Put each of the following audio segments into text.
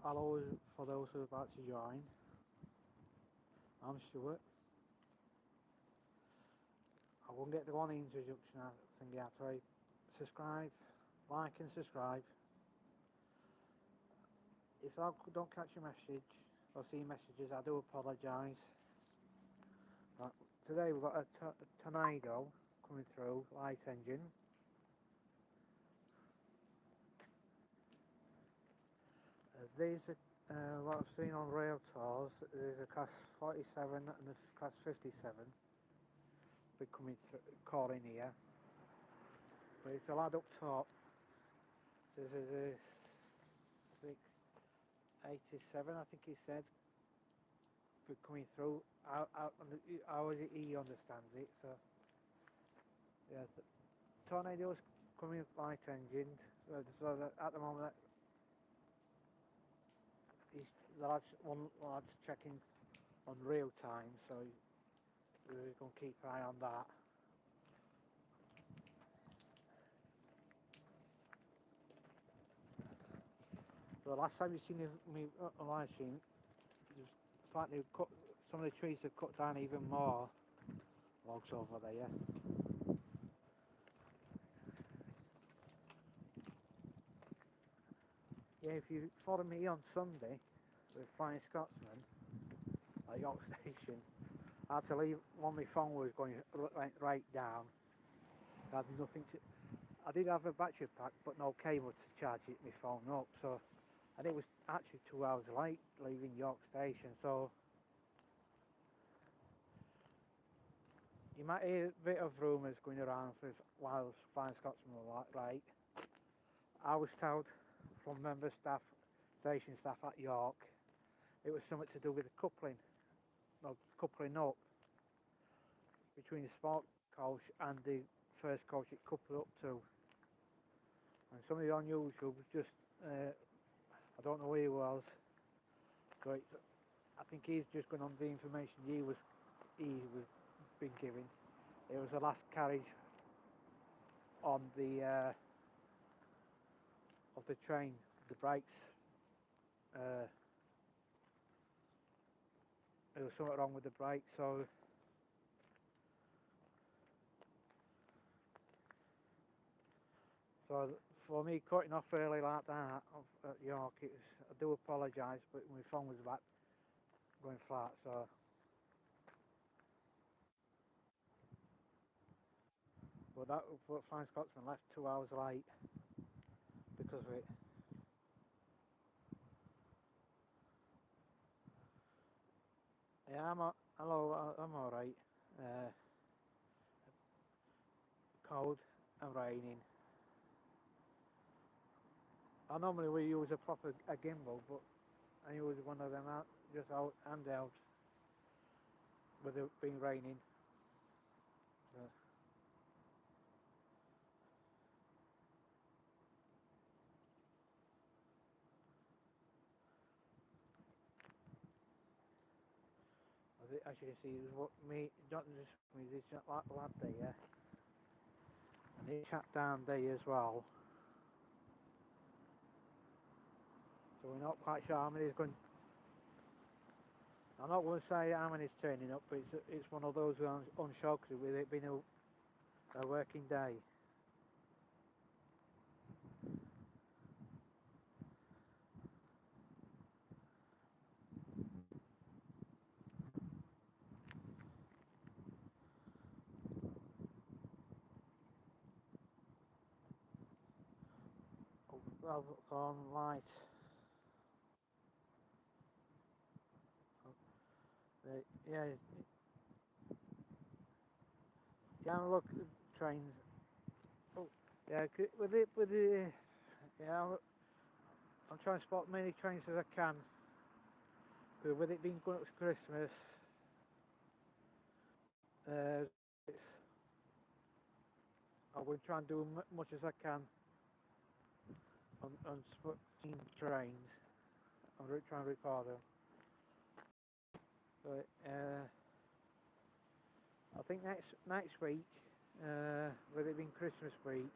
I'll always, for those who are about to join, I'm Stuart. I won't get the one introduction thing out of it. Subscribe, like and subscribe. If I don't catch your message or see messages, I do apologise. Right, today we've got a tornado coming through, light engine. These are what I've seen on rail tours. There's a class 47 and a class 57. We're coming through, calling here. But it's a lad up top. This is a 687, I think he said. We're coming through. How is it he understands it? So yeah, the tornadoes coming light engined. So that at the moment, one lad's checking on real time. So we're going to keep an eye on that. The last time you seen me on live stream, just slightly cut. Some of the trees have cut down even more logs over there. Yeah, if you follow me on Sunday with Flying Scotsman at York Station, I had to leave when my phone was going right down. I had nothing to. I did have a battery pack, but no cable to charge my phone up. So, and it was actually 2 hours late leaving York Station. So you might hear a bit of rumours going around while Flying Scotsman were late. I was told from member staff, station staff at York, it was something to do with the coupling up between the sport coach and the first coach it coupled up to. And somebody on YouTube was just, I don't know who he was, but I think he's just gone on the information he was been given. It was the last carriage on the of the train. The brakes, there was something wrong with the brakes, so for me cutting off early like that at York, I do apologise, but my phone was about going flat, so. But Flying Scotsman left 2 hours late because of it. Yeah, hello, I'm alright. Cold and raining. I normally we use a proper gimbal, but I use one of them out, just out handheld with it being raining. As you can see, it was what not just me, this lad there, and he sat down there as well. So we're not quite sure how many is going. I'm not going to say how many is turning up, but it's one of those unsure because with it being a working day. Well, on light. Yeah, look, trains. Oh, yeah, with the, yeah, I'm trying to spot many trains as I can. With it being going up to Christmas, I will try and do as much as I can on spotting trains. I'm trying to record them. But I think next week, with it being Christmas week,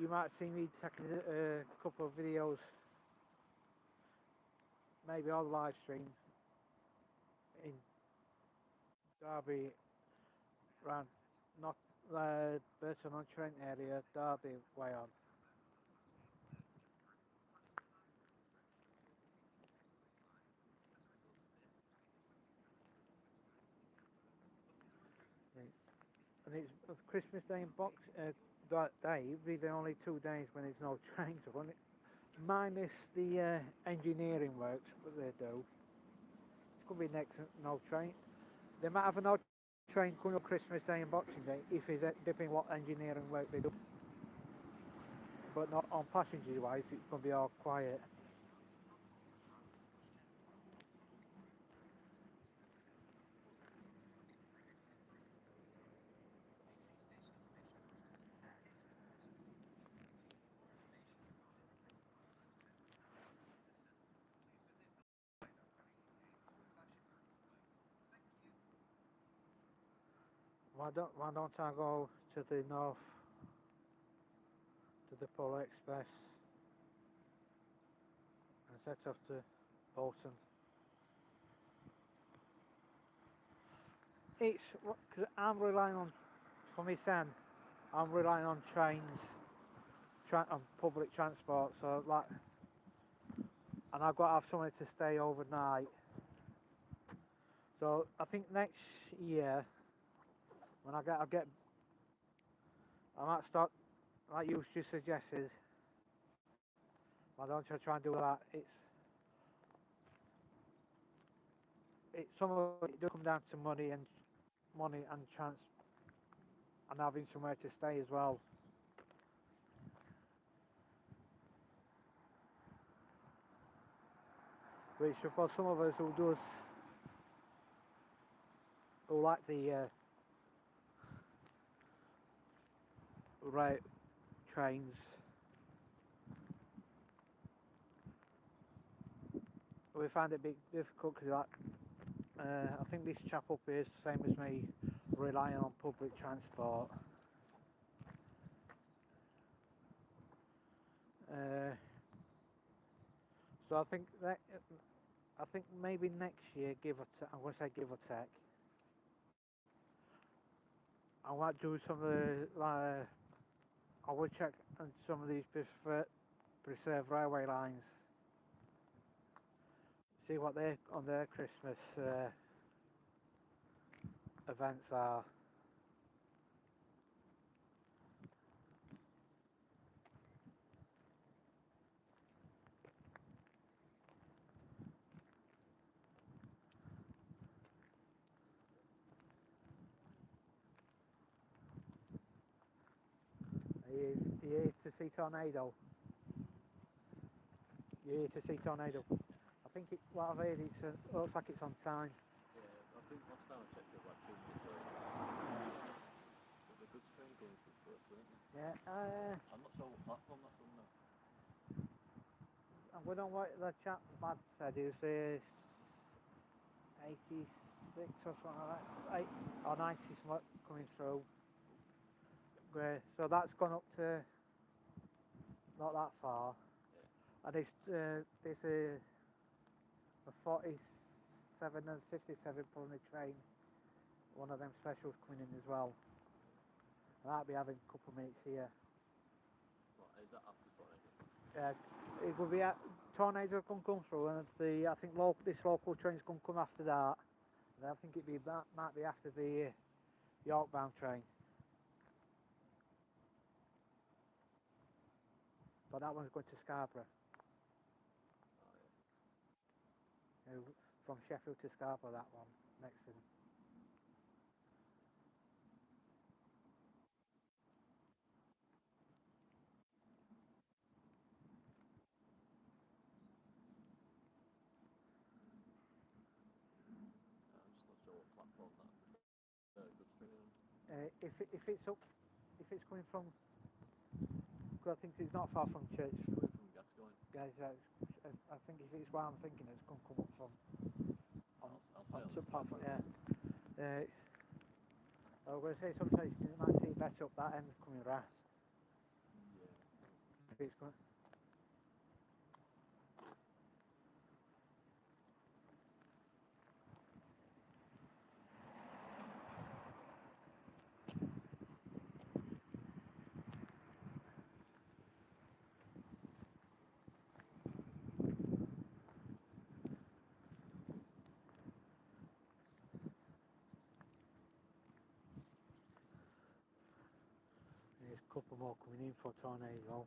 you might see me taking a couple of videos maybe I'll live stream in Derby, around not Burton on Trent area, Derby way on. And it's Christmas Day and that day. It'd be the only 2 days when there's no trains on it, minus the engineering works that they do. It's gonna be next no train. They might have a no train coming up Christmas Day and Boxing Day if it's depending what engineering work they do. But not on passenger wise, it's gonna be all quiet. Why don't I go to the north, to the Polar Express, and set off to Bolton? It's because I'm relying on, for my son, I'm relying on trains, on public transport. So like, and I've got to have somewhere to stay overnight. So I think next year, when I might start, like you just suggested. Why don't you try and do that? It's some of it does come down to money and chance and having somewhere to stay as well. Which for some of us who like the right trains, we find it a bit difficult because I think this chap up here is the same as me, relying on public transport. So I think maybe next year, I'm going to say give or take, I might do some of the I will check on some of these preserved railway lines, see what they on their Christmas events are. Are you here to see Tornado? You're here to see Tornado? I think what I've heard, looks like it's on time. Yeah, I think last time I checked it, like 2 minutes late. There's a good train going for us, isn't there? Yeah. I'm not sure what platform that's on now. I'm going on what the chap Mad said. He was 86 or something like that, or 90 something coming through. So that's gone up to not that far. Yeah. And there's a 47 and 57 pulling the train. One of them specials coming in as well. And that'll be having a couple of minutes here. What, is that after Tornado? It will be Tornado can come through, and I think this local train's going to come after that. And I think might be after the York-bound train. But that one's going to Scarborough. Oh, yeah. From Sheffield to Scarborough, that one, next to them. I'm just not sure what platform that goods train on. If it's coming from, I think it's not far from Church. It's coming from Gascoigne. Guys, I think if it's what I'm thinking, it's going to come up from I'll onto say platform. Yeah. I was going to say sometimes you might see better up that end coming round. Yeah. If it's going. there's a couple more coming in for tornado.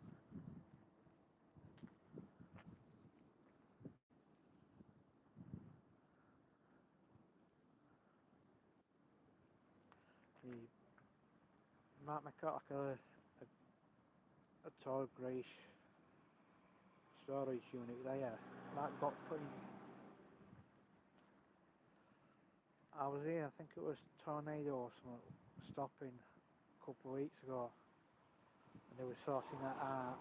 You might make it like a tall grease storage unit there. That got put in. I was here, I think it was tornado or something stopping a couple of weeks ago, and they were sorting that out.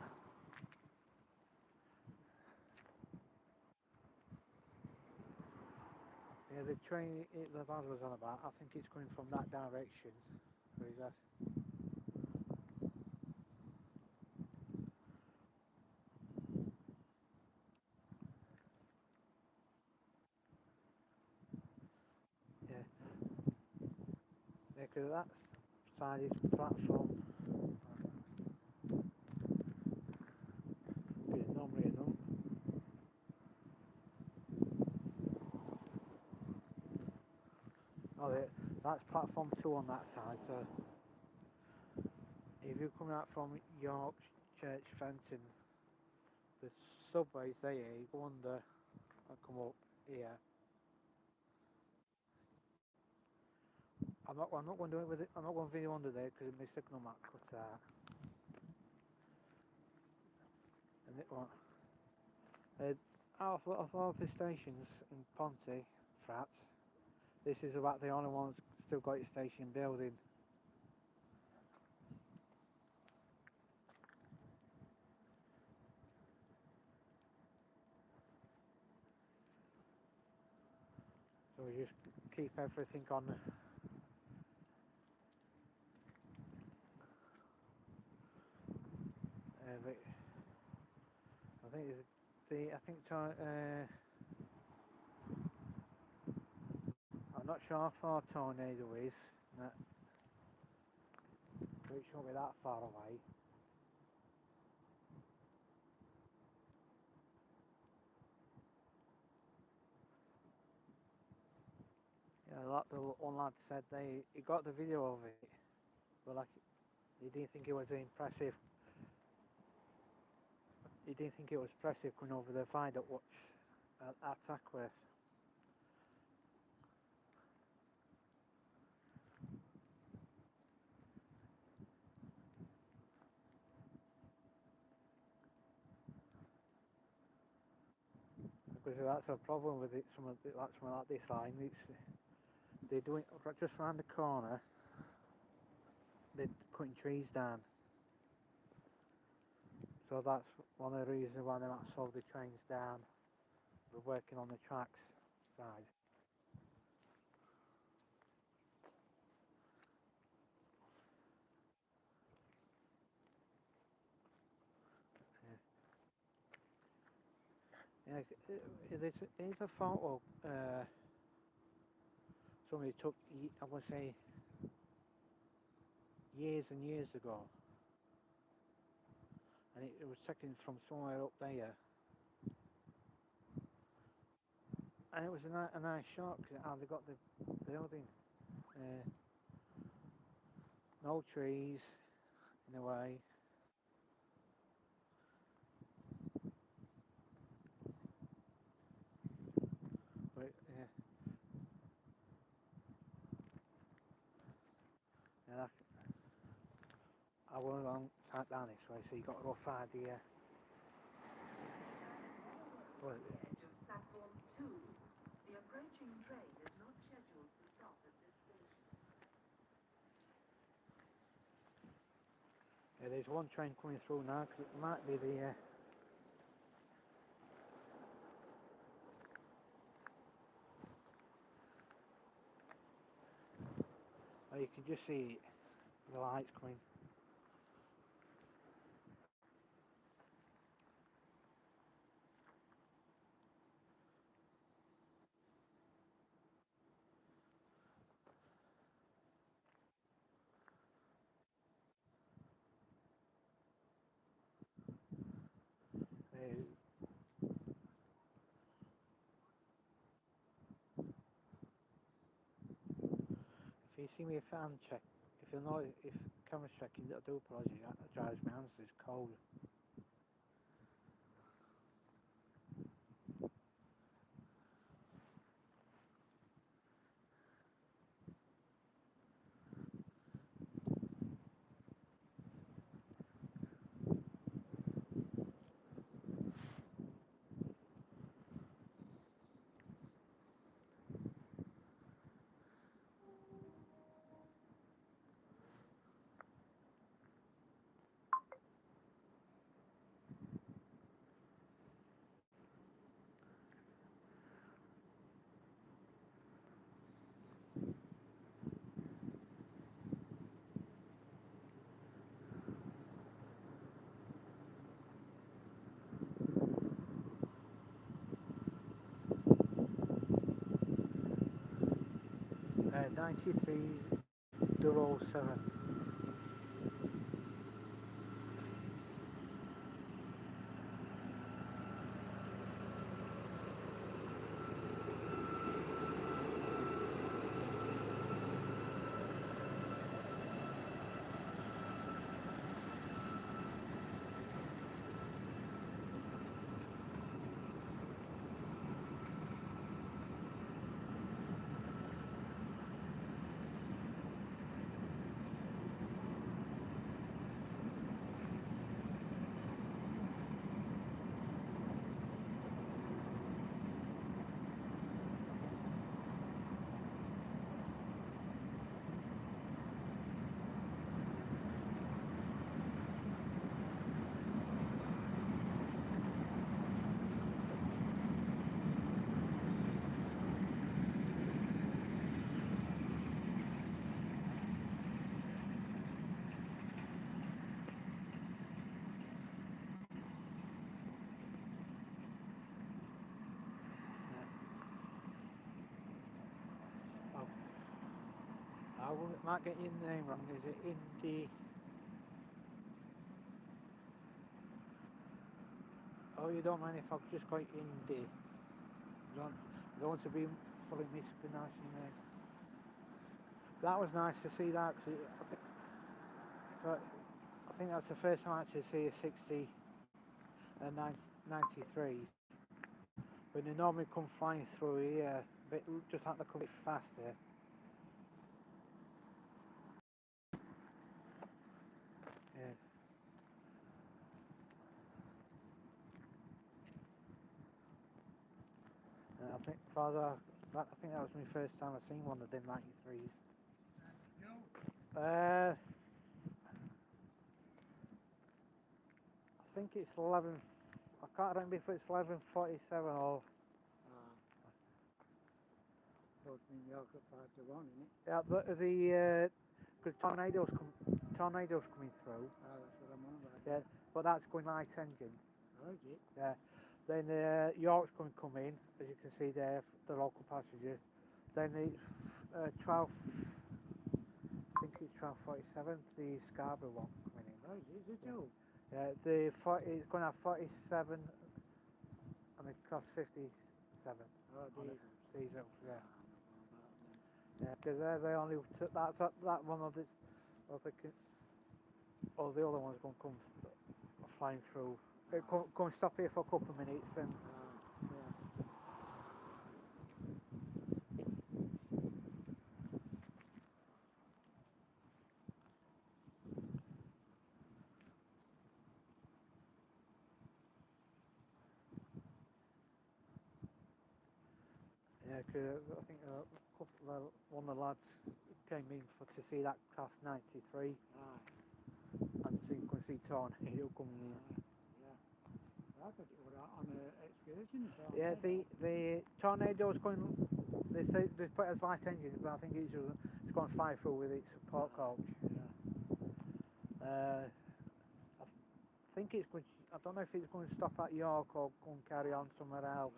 Yeah, the train the lad was on about, I think it's coming from that direction. Where is that? Yeah, yeah, because that side is platform. Yeah, normally enough. Oh, that's platform 2 on that side, so if you come out from York Church Fenton, the subway's there, you go under and come up here. I'm not going to do it with it. I'm not going to video under there because my signal might cut out. And it won't. Out of all the stations in Pontefract, this is about the only one that's still got its station building. So we just keep everything on. I think I'm not sure how far tornado is. But it shouldn't be that far away. Yeah, like the one lad said, he got the video of it, but like he didn't think it was impressive. He didn't think it was impressive coming over the viaduct watch at Ackworth. Because that's a problem with it. Something like this line. They're doing just round the corner. They're cutting trees down. So that's one of the reasons why they might slow the trains down. We're working on the tracks side. Yeah, there's a photo somebody took, I would say, years and years ago, and it was taken from somewhere up there, and it was a nice shot because how they got the building. No trees in a way. But yeah, I went along down this way, so you got a rough idea. Well, Platform 2. The approaching train is not scheduled to stop at this station. yeah, there's one train coming through now because it might be the. Oh, you can just see the lights coming. If you see me a fan check, if you know, if camera's checking, I do apologise. That drives my hands is cold. Uh, 9307. I might get your name wrong. Is it Indy? Oh, you don't mind if I just call it Indy? You don't want to be fully mispronouncing your name. That was nice to see that, because I think that's the first time I actually see a 60 and 93. When they normally come flying through here, just like they come a bit faster. Yeah. I think I think that was my first time I seen one of them 93s. I think it's 11. I can't remember if it's 1147 or. Yeah, because tornadoes coming through. That's what I'm on about. Yeah, but that's going light engine. Oh, is it? Yeah. Then York's going to come in, as you can see there, the local passengers. Then the 12, I think it's 1247, the Scarborough one coming in. Oh, is it? Yeah. Oh. Yeah, it's going to have 47 and it costs 57. Oh, Diesel, yeah. Yeah, because they only took that one of this, or the other one's going to come flying through. It come stop here for a couple of minutes and. Yeah, because I think one of the lads came in to see that class 93 and so you can see tornado coming in. I thought it was on an excursion. Yeah, the tornado's going. They say they put it as light engine, but I think it's going to fly through with its support coach. I think it's going. I don't know if it's going to stop at York or go and carry on somewhere else.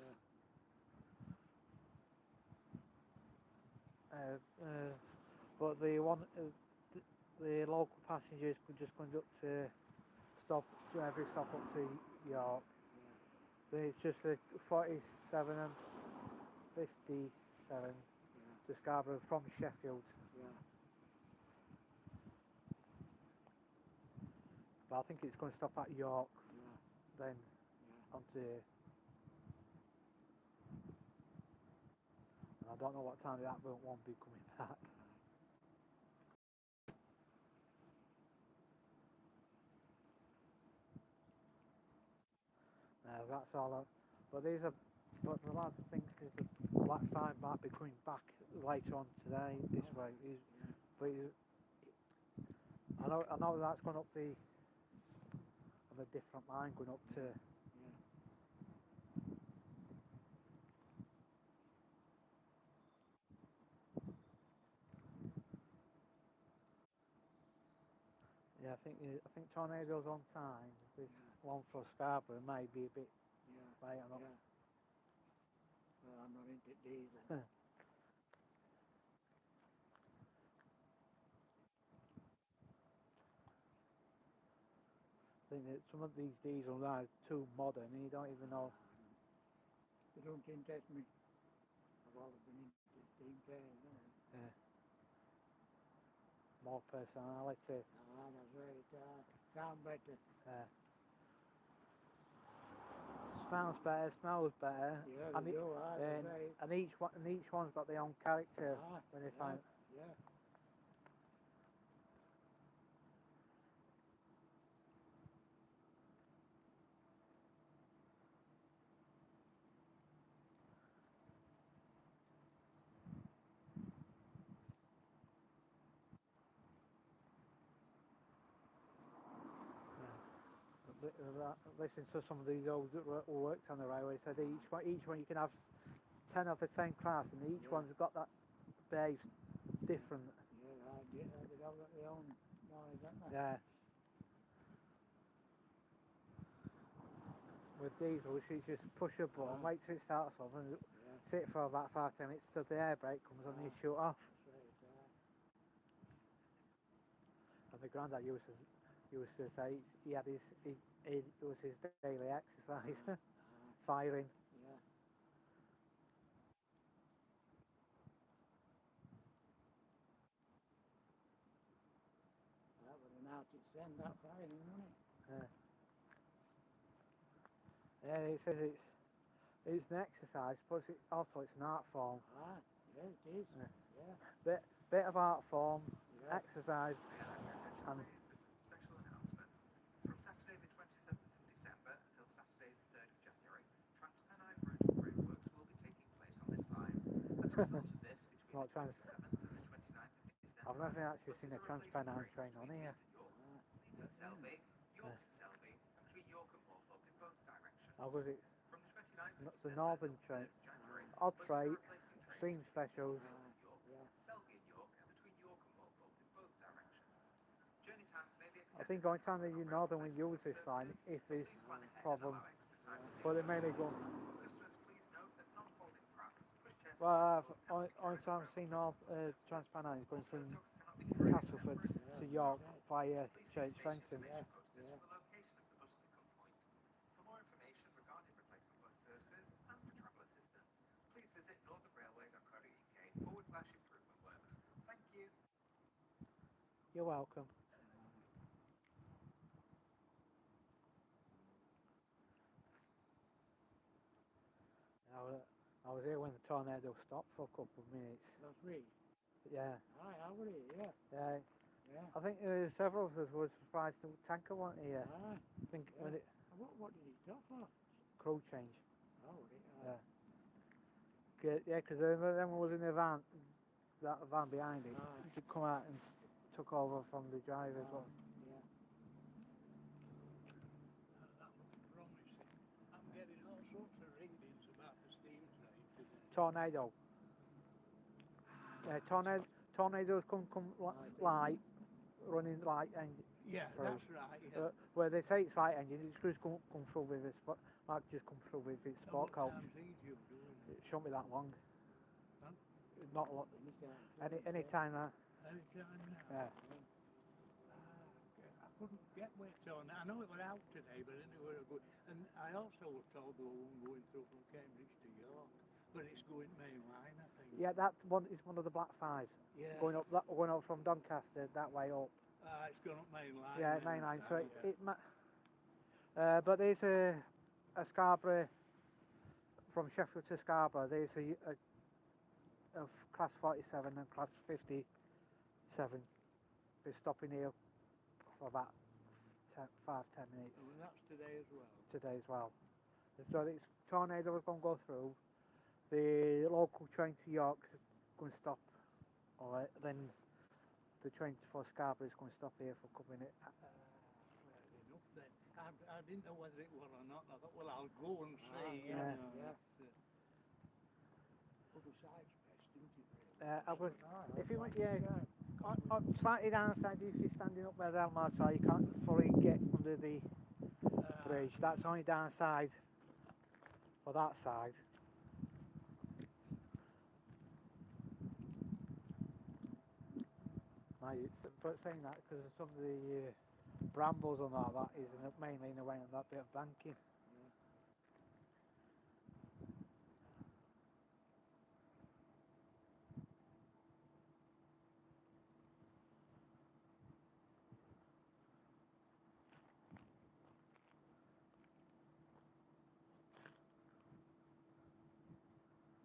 But the local passengers could just conduct to every stop up to York. It's just the 47 and 57 to Scarborough from Sheffield. But I think it's going to stop at York, Yeah. then Yeah. onto here. And I don't know what time that won't be coming back. That's all. But but the lad thinks the Black 5 might be coming back later on today, this way. But I know that's gone up the of a different line going up to. Yeah, I think Tornado's on time. This one for Scarborough may be a bit late. Yeah. Well, I'm not into diesel. I think that some of these diesels are too modern and you don't even know. They don't interest me. I've always been into steam trains, you know. Yeah. More personality. That's right. Sound better. Sounds better, smells better. Yeah, and, they do, that's right. and each one's got their own character when they find. Yeah. Listen to some of these old who worked on the railway said each one you can have 10 of the same class and each one's got that base different. Yeah, they all got their own noise, haven't they? Yeah. With diesel, you just push a button, wait till it starts off and sit for about 5-10 minutes till the air brake comes on and you shoot off. That's right. And my granddad used to say it was his daily exercise, firing. Yeah. That was an out extend, that firing, wasn't it? Yeah, he says it's an exercise, but also it's an art form. Yeah, it is. Yeah. Bit of art form, exercise, and Special announcement. From Saturday the 27th of December until Saturday the 3rd of January, Transpennine Route upgrade works will be taking place on this line. As a result of this, between the 27th and the 29th of December, I've never actually seen a Transpennine train on here. Leeds and Selby, York and Selby, and between York and Norfolk in both directions. How was it? From the 29th of The December northern until train, 3rd of January, odd buses freight, are replacing trains steam specials. York, Selby and York, and between York and Norfolk in both directions. Journey times may be extended. I think going time that you northern will use this line if there's problem, but they mainly go. Customers, please note that non-folding prams, pushchairs, Well, only time I've seen North Transpennine is going from Castleford to York via Church Fenton. the location of the bus pickup point. For more information regarding replacement bus services and for travel assistance, please visit northernrailway.co.uk/improvement works. Thank you. You're welcome. I was here when the tornado stopped for a couple of minutes. Last week? Yeah. I was here, Yeah. Yeah. I think several of us were surprised the tanker wasn't here. I think when it What did he stop for? crew change. Oh, Yeah. Yeah, because then was in the van, that van behind it, to come out and took over from the driver as well. Yeah. That looks promising. I'm getting all sorts of readings about the steam train today. Tornado. Yeah, tornadoes come light, running light engine. Yeah, through. that's right. Yeah. Where they say it's light engine, it's just come through with it, like just come through with its sport How coach. much time lead you doing it? It shouldn't be that long. Huh? Not a lot. Any time now. Anytime now. Yeah. I couldn't get where it's on. I know it was out today, but anywhere I go. And I also was told there was one going through from Cambridge to York, but it's going main line, I think. Yeah, that one is one of the Black Fives. Yeah. Going up from Doncaster that way up. It's gone up main line. Yeah, now, main line. now, So yeah. but there's a Scarborough from Sheffield to Scarborough. There's a class 47 and class 57. We're stopping here for about 5-10 minutes And that's today as well. today as well. So this tornado is going to go through. The local train to York is going to stop. Alright, then the train for Scarborough is going to stop here for a couple minutes. Fair enough then. I didn't know whether it was or not. I thought, well, I'll go and see. yeah. Other side's best, isn't it? Really? I would, if you went, yeah, on slightly downside, if you're standing up where the Elmar side, you can't fully get under the bridge. That's the only downside for that side. But saying that, because of some of the brambles and all that is mainly in the way of that bit of banking.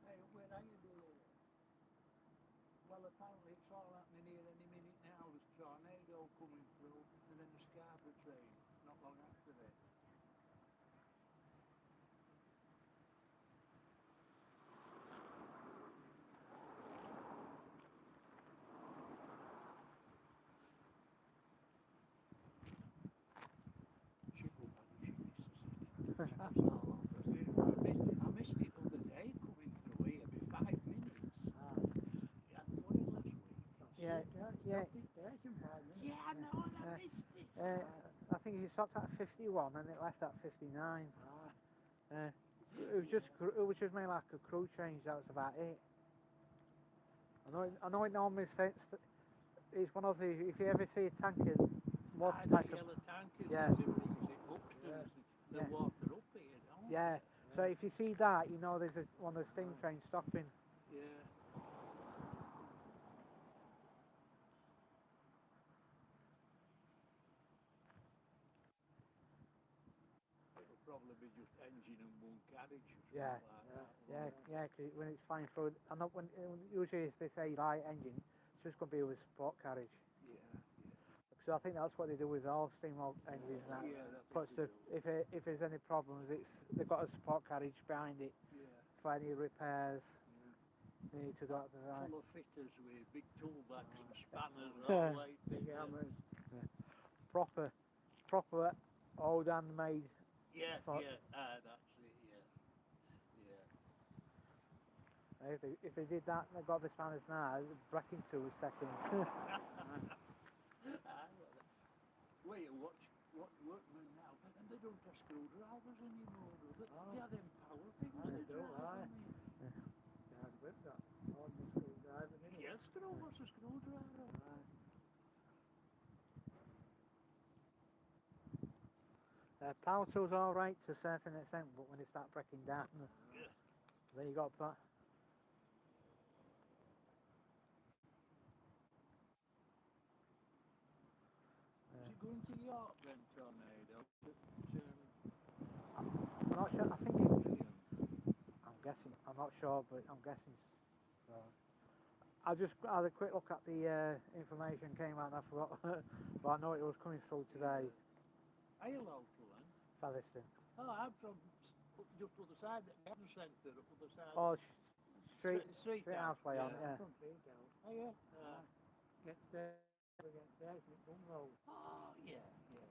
Hey, where are you doing? Well, apparently it's all happening here any minute now. There's a tornado coming through, and then the Scarborough train not long after it. She will vanish, misses it. I missed it the other day coming through here by 5 minutes. Yeah, was it last week? Yeah, yeah. Yeah, I know, and I missed it. I think he stopped at 51 and it left at 59. It was just made like a crew change. That was about it. I know it normally says it's one of the, if you ever see a tanker, water The tanker. yellow tankers, Yeah. they brings it upstairs, the Yeah. water up here, don't they? Yeah. So if you see that, you know there's one of the steam trains stopping. Yeah. It'll probably be just engine and one carriage or something Yeah. like that. Yeah, yeah. Cause when it's flying through, and not when usually if they say light engine, it's just going to be with support carriage. Yeah, So I think that's what they do with all steam engines now. yeah, that's Puts what the, if there's any problems, they've got a support carriage behind it yeah, for any repairs. yeah. They need to go out to the Full of fitters with big toolbags and spanners and all like Big that. hammers. proper old handmade. Yeah, For- yeah, that's it, yeah. Yeah. If they did that, they got the spanners now. Back in 2 seconds. Wait, watch workmen now, and they don't have screwdrivers anymore, do they? They have them power things to do, drive, aye. don't they? Down with that. On the screwdriver, innit? Yes, what's a screwdriver? Power tools are alright to a certain extent, but when they start breaking down, Yeah. then you got that. Is it going to York then, tornado? I'm not sure. I think I'm guessing. I'm not sure, but I'm guessing. So. I just had a quick look at the information came out and I forgot, but I know it was coming through today. Are you local then? Featherstone. Oh, I'm from just other side, the garden centre, other side. Oh, street Street house way on, yeah. From Freetown. Oh, yeah. Gets there, against there, it's bungalow. Oh, yeah, yeah.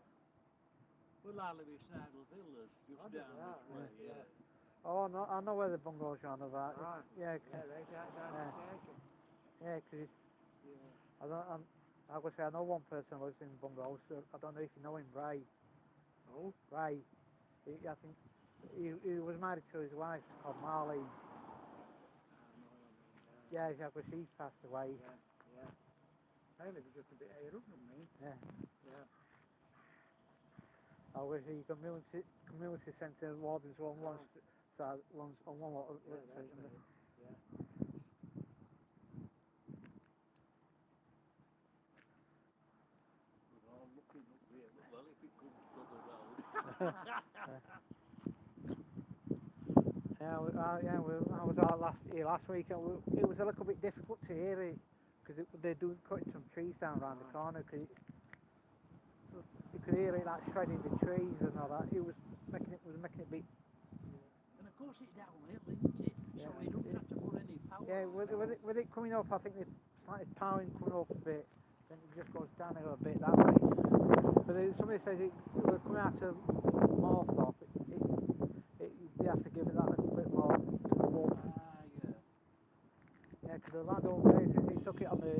Well, I live in Snidle Villas, just Oh, down yeah, this way, yeah. yeah. Oh, no, I know where the bungalows are on about. Right. Yeah, Yeah, right outside Yeah. the station. yeah, because Yeah. I would say I know one person who lives in bungalows. So I don't know if you know him, Ray. Oh, Ray. I think he was married to his wife called Marlene. I know what I mean. Yeah, but she passed away. Yeah. I live just a bit higher up than me. Yeah. Yeah. I was the community centre wardens on one side, one's on one lot. Yeah, that's right. Yeah. I was out last week. It was a little bit difficult to hear it because they're cutting some trees down around the corner. You could hear it like shredding the trees and all that. It was making it a bit. And of course it's downhill, isn't it? So we don't have to put any power Yeah, on. with it coming up, I think they started powering coming up a bit. Then it just goes down a little bit that way. But somebody says it was coming out of Morthorpe. They have to give it that little bit more warmth. Yeah. Yeah, because the lad over there says he took it on the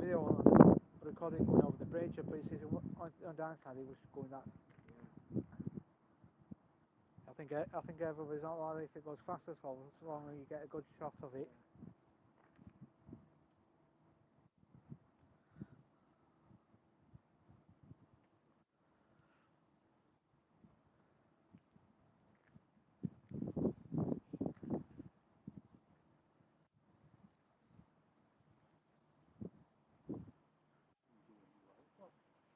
video and recorded going over the bridge, but he says on downside he was going that. I think everybody's not like if it goes faster, so long as you get a good shot of it.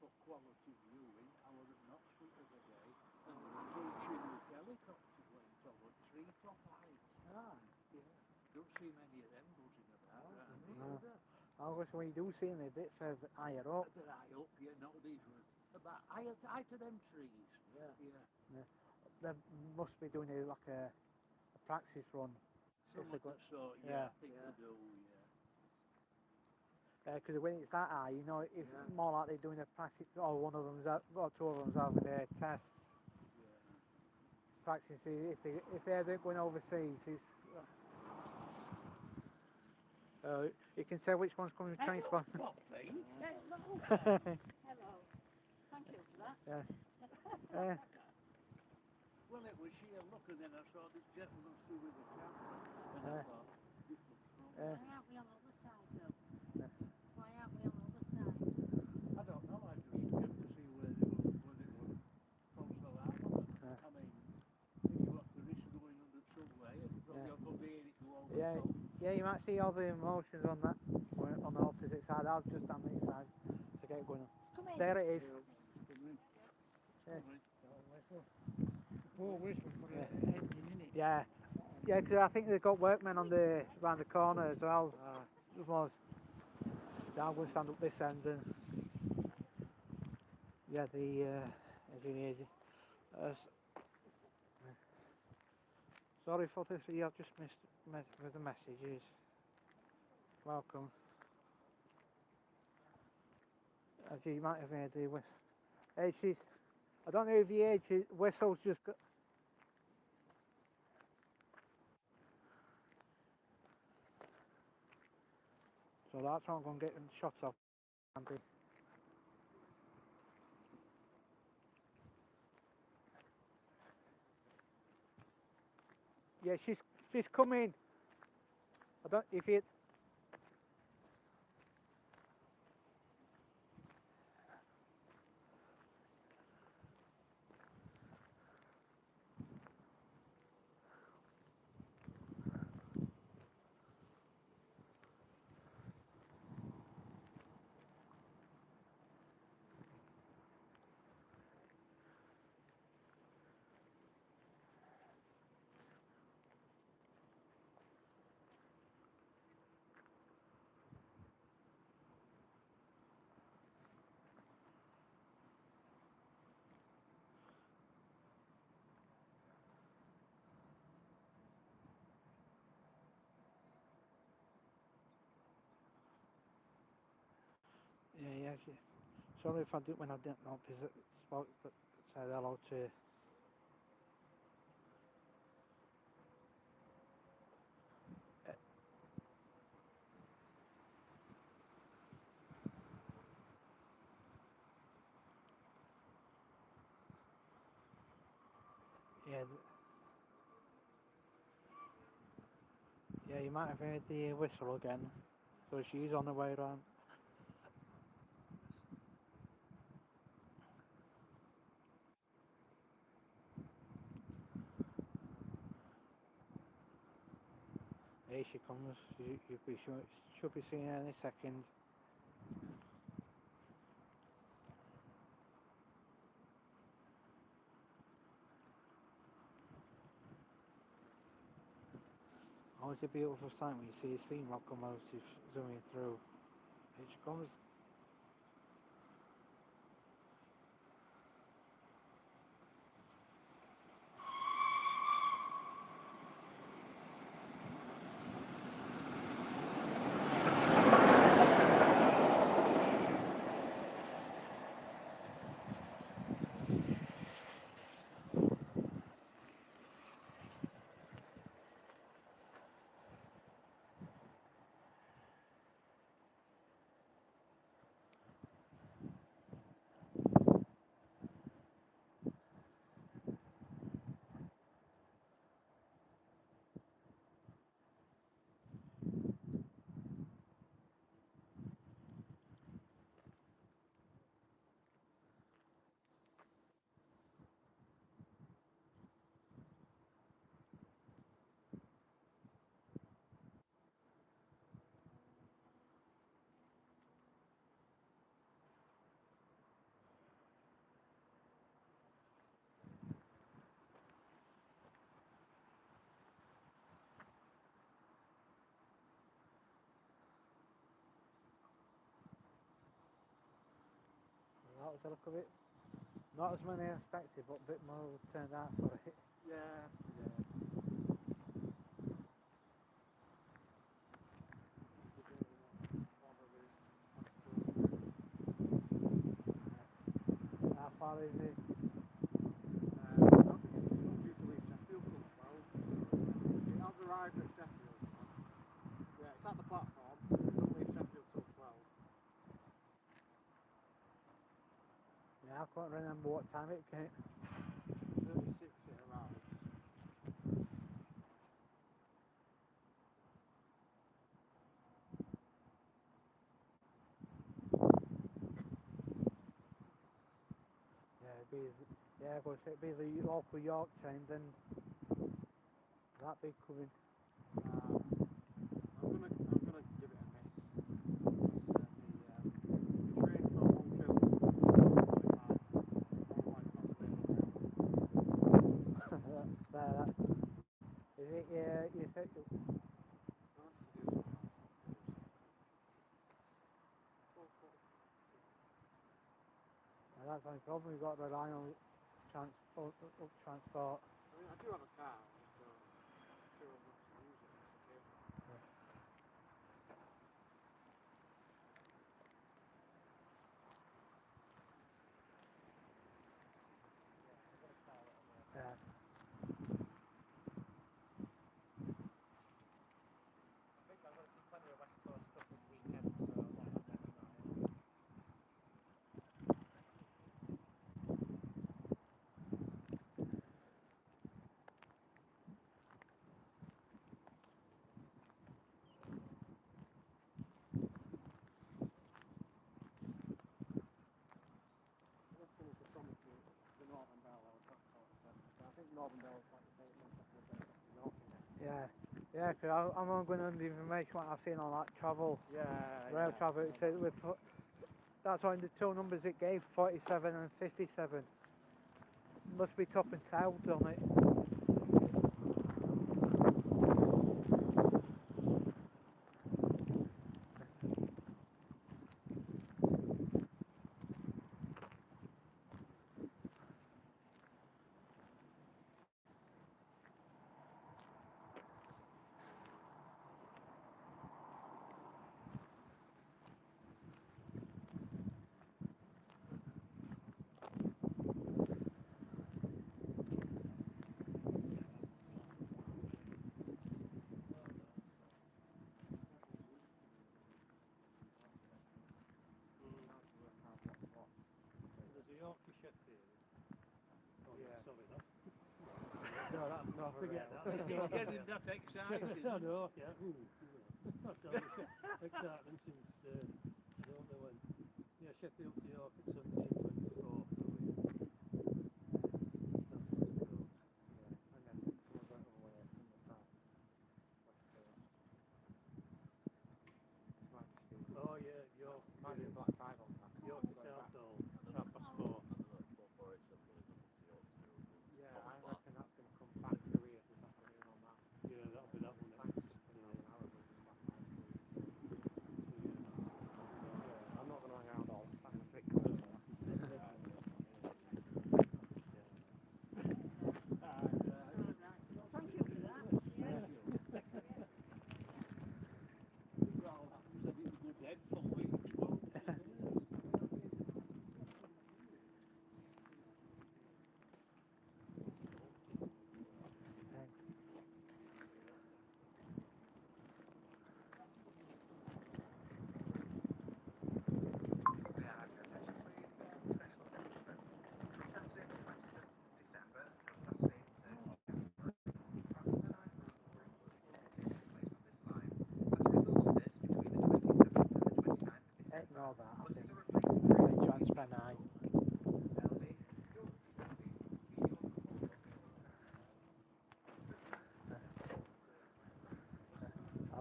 For quality viewing, I was at Knoxville the other day, and they were two Chinook helicopters went over treetop height. Ah. Yeah. Don't see many of them buzzing about around here. I guess when you do see them a bit further higher up. They're high up, yeah, no, these were about high to them trees. Yeah. They must be doing like a practice run. Some of the sort, yeah. I think they do, yeah. Because when it's that high, you know, it's more like they're doing a practice, or one of them's or two of them's having their tests. Yeah. Practicing if they're going overseas, you can tell which one's coming to train spot. Hello. Thank you for that. Yeah. Well, it was sheer luck, and then I saw this gentleman stood with a camera, and I thought, this looks wrong. Why aren't we on the other side, though? Why aren't we on the other side? I don't know, I just came to see where they were from so loud on it. I mean, if you want the risk of going under somewhere, you'll probably hear it go over the top. Yeah, you might see all the emotions on that, on the opposite side. I'll just on this side to get it going. Come in. There it is. More whistle for the engine, innit? Yeah, because I think they've got workmen around the corner as well. Otherwise, I'm going to stand up this end and the engineers. Sorry for this, I've just missed with the messages. Welcome. As you might have heard the whistle. I don't know if you heard, whistle's just got. So that's what I'm going to get shots of. Andy. Yeah, she's coming. I don't if it. Yeah. Sorry if I do when I didn't know because spoke, but said hello to. Yeah, you might have heard the whistle again. So she's on the way around. Here she comes. Should be seeing her in a second. Always a beautiful sight when you see a steam locomotive zooming through. It comes. That was a look of it. Not as many as expected, but a bit more turned out for it. Yeah. How far is it? Not due to leave Sheffield till 12. It has arrived at Sheffield. Yeah, it's at the platform. It don't leave Sheffield till 12. Yeah, I can't remember what time it came. 36 it arrives. Yeah, but it'd be the local York train, then that'd be coming. I'm gonna give it a miss. The train from Monkhill is 45. Otherwise, not available. That. Is it? Yeah, you said. That's the only problem. We've got to rely on transport. I mean, I do have a car. I'm just sure I'm not to use it. It's okay. Yeah. I think I'm going to see plenty of West Coast stuff this weekend, so I might not get that. The next thing is to promise me it's the Northern Bell. I was not 47. I think Northern Bell is like the same as York, isn't it? Yeah, because I'm only going on the information what I've seen on like travel, rail travel. It said that's only the two numbers it gave, 47 and 57. Must be top and tailed on it. There's a York to Sheffield. Oh, Yeah. sorry, no. No, that's not Forget that. It's getting that excited. I know, yeah. That's excitement since, I don't know when. Yeah, Sheffield to York at 17:24. That's what it goes. And then some of it away at summertime. Oh, yeah, York. Might be a black tide on that. York to Southall, 4:30. Yeah, I reckon that's going to come back through here this afternoon on that. Yeah, that'll be that one.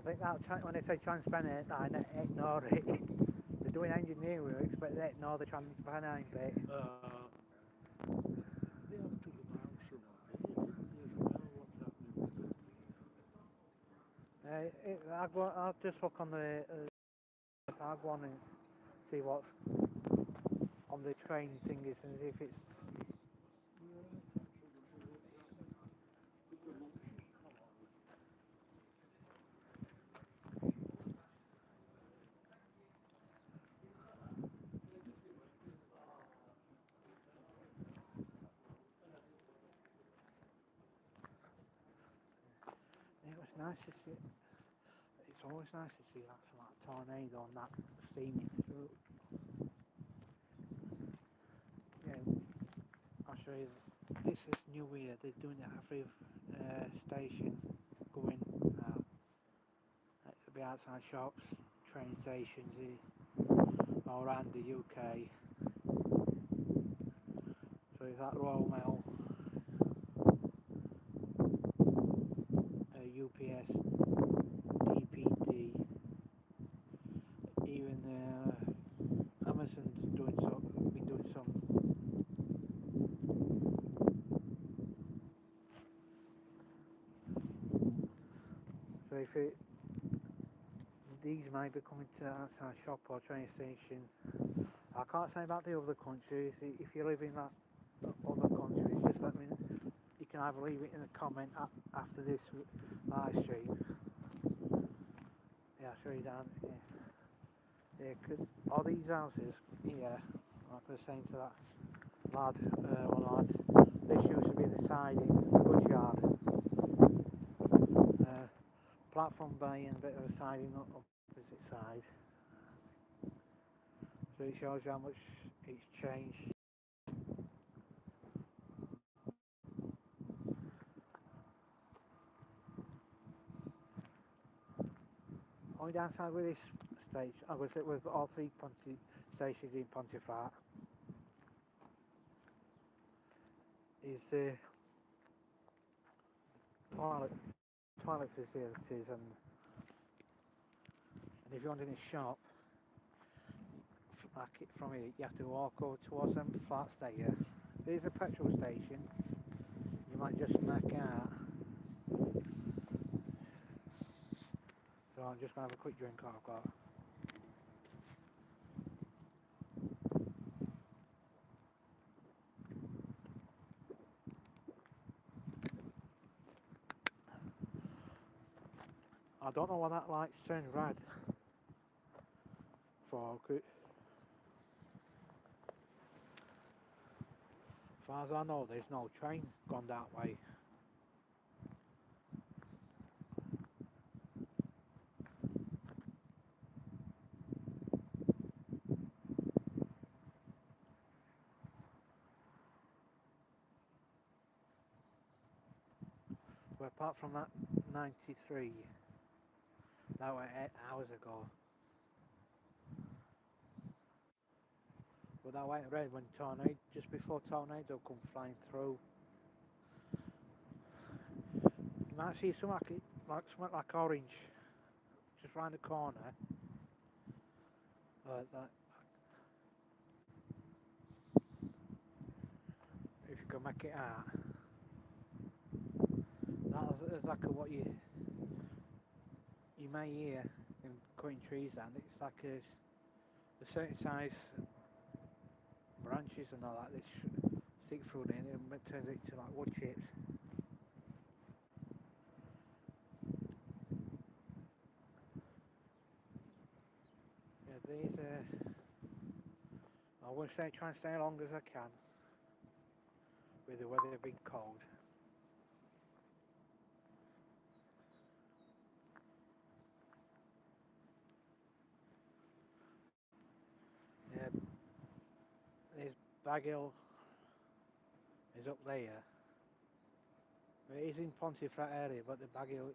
think that when they say transparent, I ignore it. They're doing engineering works, but they ignore the transparent bit. They have took them out some years ago. What's happening with them? I'll just look on the I'll go on and see what's on the train thingies and see if it's. It was nice to see. It's always nice to see that sort of tornado and that steaming through. Yeah, I'll show you. This is new here. They're doing it at every station going out. It'll be outside shops, train stations all around the UK. So is that Royal Mail, UPS, DPD, even Amazon's been doing some. So these might be coming to outside shop or train station. I can't say about the other countries. If you live in that other countries, just let me know. You can either leave it in a comment after this live stream. Yeah, I'll show you down here. Yeah, all these houses here, like I was saying to that lad, this used to be the siding, the goods yard. Platform bay and a bit of a siding on opposite side. So it shows you how much it's changed. Only downside with this stage, I was it with all three stations in Pontefract, is the toilet facilities, and if you want in a shop, like from here, you have to walk over towards them flats there. There's a petrol station. You might just make out. So I'm just gonna have a quick drink. I've got. I don't know why that light's turned red for. As far as I know, there's no train gone that way. But apart from that 93, that was 8 hours ago. But that went red when just before tornado come flying through. You might see something like orange, just round the corner. Like that. If you can make it out. That's exactly what you may hear in cutting trees down. It's like a certain size branches and all that. They stick through in and it turns it into like wood chips. Yeah, these I want to try and stay as long as I can with the weather being cold. Yeah, there's Baghill is up there. It is in Pontefract area, but the Baghill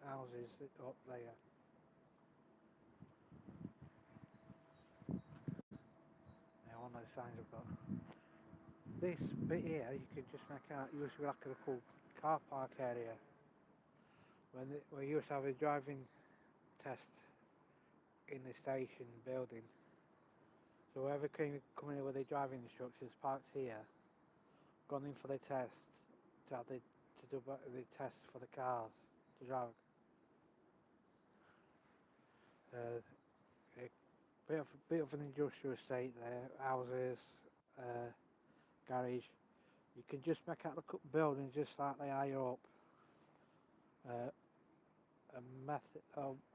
house is up there. Yeah, one of the signs I've got. This bit here, you could just make out, used to be like a cool car park area. When we used to have a driving test in the station building. So whoever came coming in with the driving instructors parked here, gone in for the test to have to do the test for the cars to drive. A bit of an industrial estate there, houses, garage. You can just make out the building just like they higher up.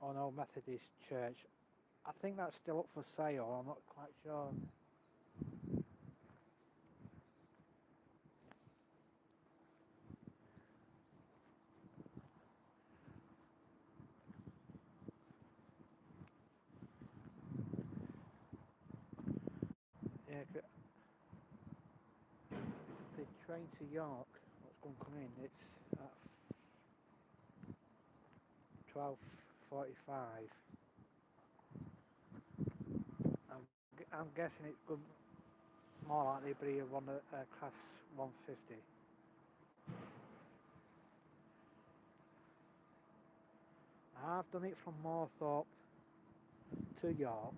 An old Methodist church. I think that's still up for sale. I'm not quite sure. Yeah, the train to York, what's going to come in? It's at 12:45. I'm guessing it's good, more likely to be a class 150. I've done it from Moorthorpe to York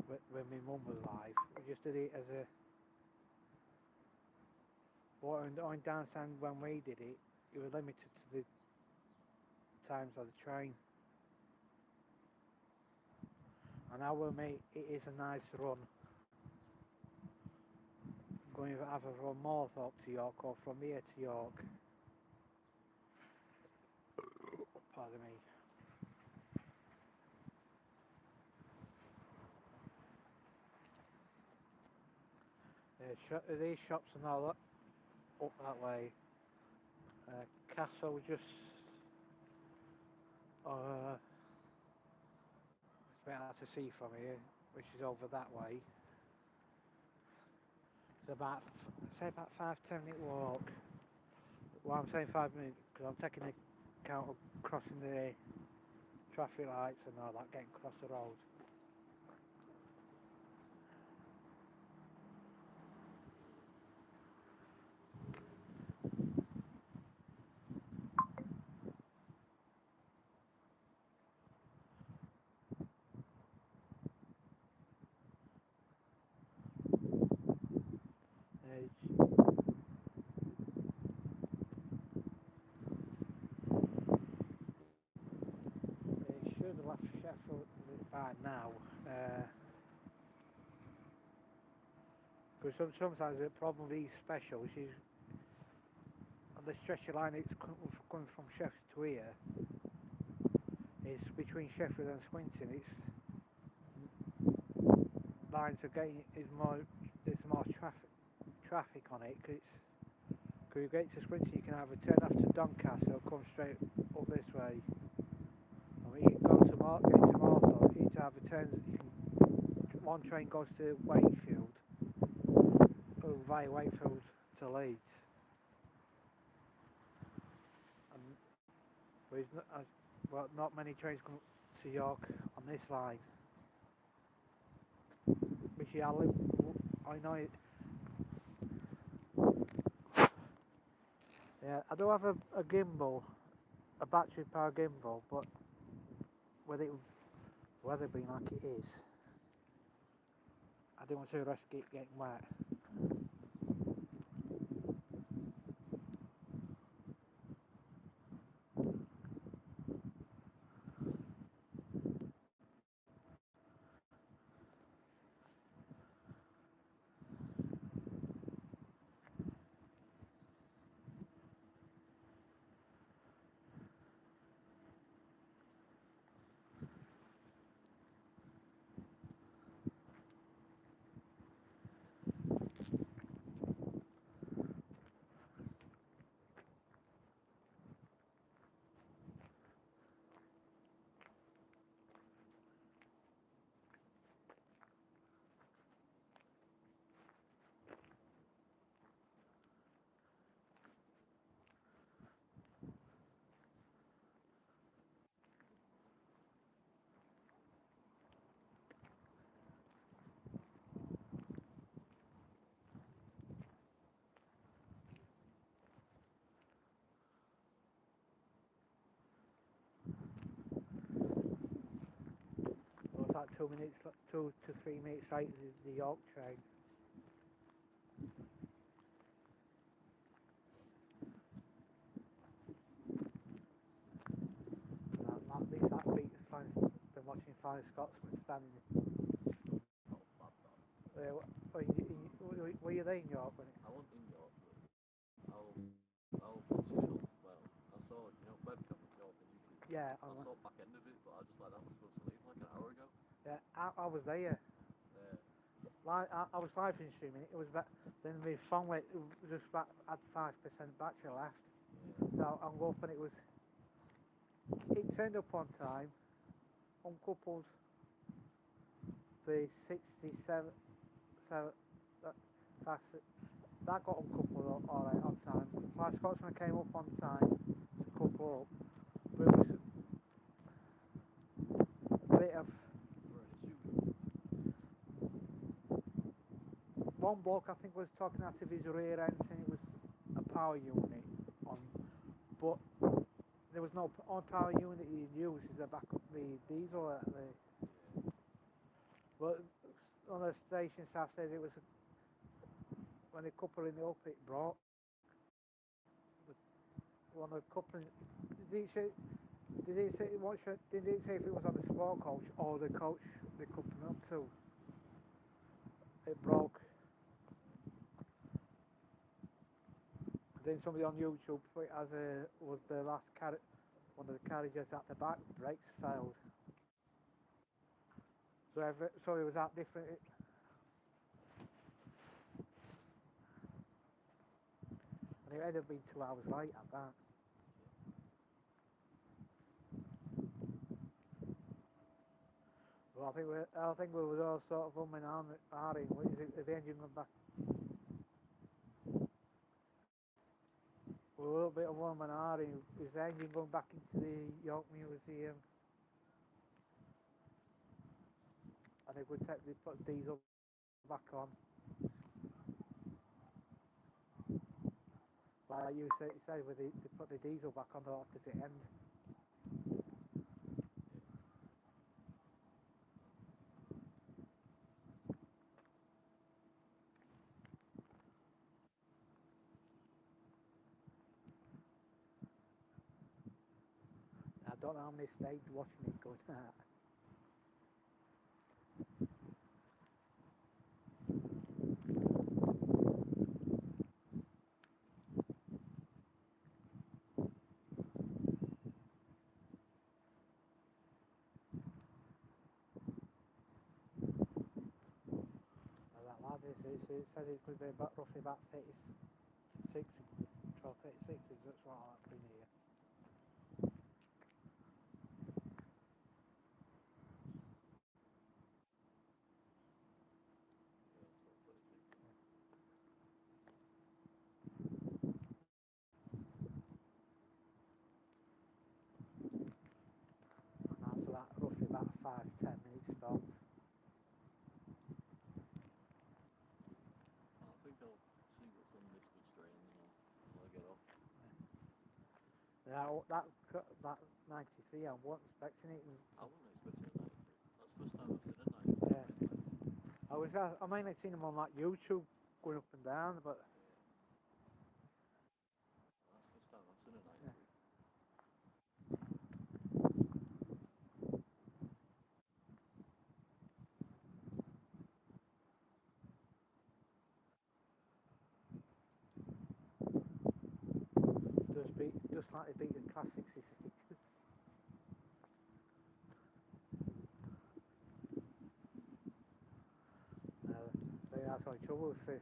when my mum was alive. We just did it as a. On Downstand when we did it, you were limited to the times of the train. And I will make it is a nice run. Going either from Moorthorpe to York or from here to York. Pardon me. These shops and all that up that way. Castle just it's a bit hard to see from here, which is over that way. It's about say about 5-10 minute walk. Well, I'm saying 5 minutes because I'm taking the account of crossing the traffic lights and all that, getting across the road. They should have left Sheffield by now. Because sometimes the problem with these specials is on the stretch of line it's coming from Sheffield to here. It's between Sheffield and Swinton. It's lines are getting there's more traffic on it because you get to Swinton you can either turn after Doncaster or come straight up this way. I mean, you go to get to Moorthorpe, you either turns. One train goes to Wakefield, or via Wakefield to Leeds. And not many trains come to York on this line. Which I know it. Yeah, I do have a gimbal, a battery power gimbal, but with it weather being like it is, I didn't want to risk it getting wet. 2 minutes, 2 to 3 minutes late the York train. At least that beat been watching Flying Scotsman standing. Were you there in York when it? I wasn't in York, but I'll watch it on, well, I saw, webcam in York on YouTube. Yeah, I saw back end of it, but I just that was supposed to leave like an hour ago. Yeah, I was there. Yeah. I was live streaming it. It was back. Then my phone went just back had 5% battery left. Yeah. So I'm up and it turned up on time. Uncoupled the 67. That got uncoupled all right on time. Flying Scotsman came up on time to couple up. But it was a bit of. One bloke I think was talking out of his rear end saying it was a power unit on, but there was no power unit he used as a backup the diesel at the. But on the station staff says it was when they coupling it up it broke. One of the coupling. Did it say if it was on the sport coach or the coach they coupling up to? It broke. Then somebody on YouTube put it as was the last one of the carriages at the back, brakes failed. So it was that different. And it ended up being 2 hours late at that. Well, I think we was all sort of umming and ahhing. What is it? The engine going back? A little bit of umming and ahhing. Is the engine going back into the York Museum? And they put diesel back on. Like you said they put the diesel back on the opposite end. I don't know how many stayed watching it going out. It says it could be roughly about 36, 12, 36, that's what I've been here. And that's roughly about 5-10 minutes stop. I think I'll see what's on this good strain and I'll get off. Now that 93, I wasn't expecting it. I wasn't expecting a 93. That's the first time I've seen a 93. Yeah. I might have seen them on like YouTube going up and down, but that's the first time I've seen a 93. Yeah. just like they beat the Class 66. That's why trouble with the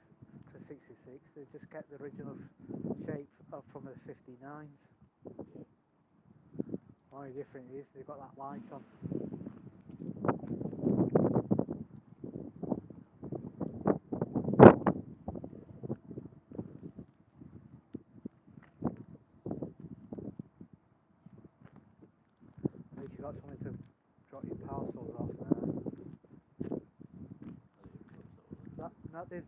66. They just kept the original shape from the 59s. Yeah. Only different is they've got that light on. At least you got something to drop your parcels off now. Not the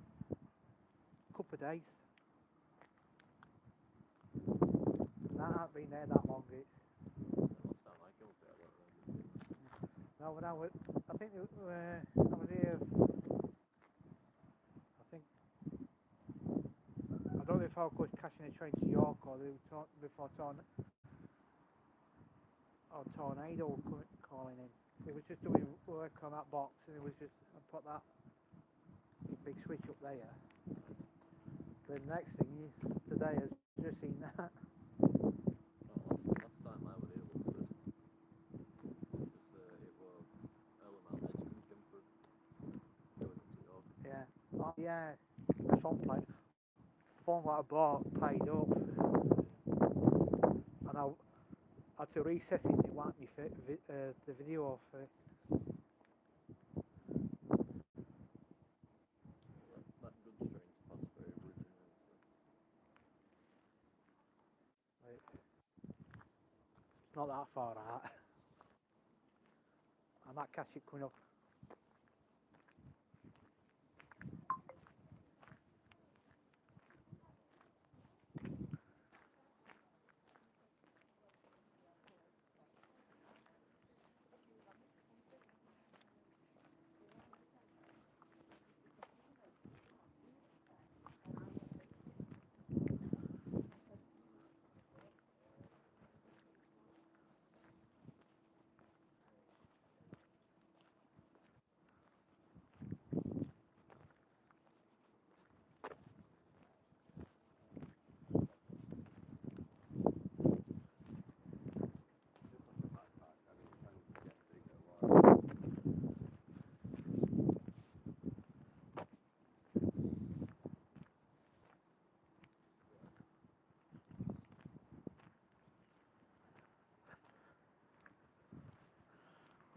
couple of days. That hasn't been there that long. It's last time I came up there, I don't remember. No, when I think I was here. I think I don't know if I was catching a train to York or they were before tornado calling in. It was just doing work on that box, and it was just I put that big switch up there. The next thing today I've just seen that. Last time I was here, Wilford, it was Earl Mount Edge coming through, going up to York. Yeah. Oh yeah. The phone that I bought paid up, and I had to reset it. It wiped me the video off it. That goods train to pass through originally. It's not that far out. I might catch it coming up.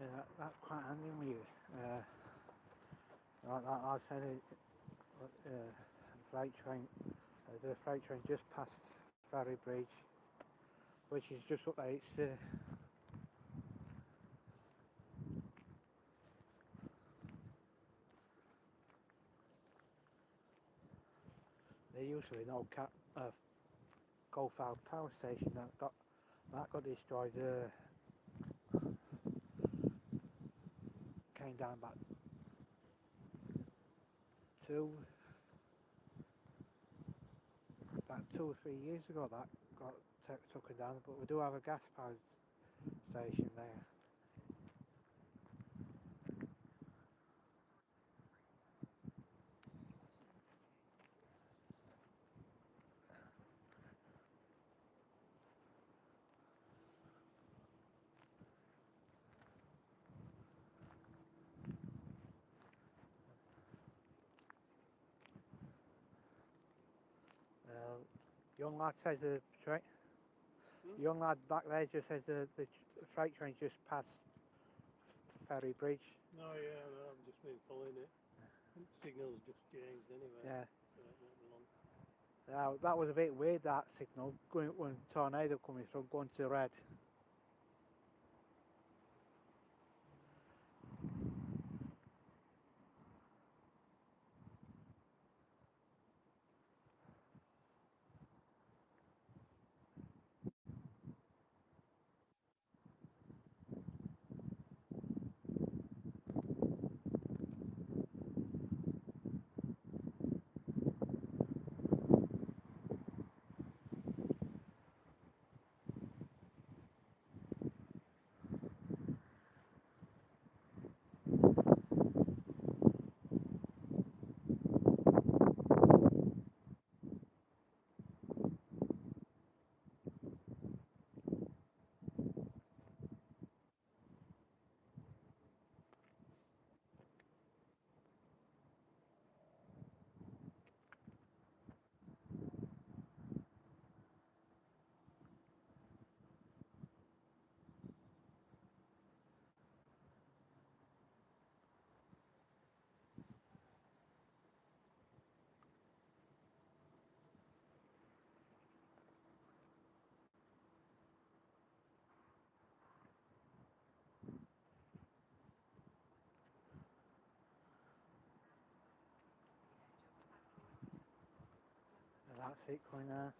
Yeah, that's quite handy with you. Like that, I said the freight train just passed Ferry Bridge, which is just up there. It's there used to be an old coal-fired power station that got destroyed. Came down about two or 3 years ago. That got taken down, but we do have a gas-powered station there. Young lad says the train. Young lad back there just says the freight train just passed Ferry Bridge. Oh yeah, no, I've just been following it. Signal's just changed anyway. Yeah. So it won't be long. That was a bit weird, that signal going when tornado coming through, going to red. And that's it going there.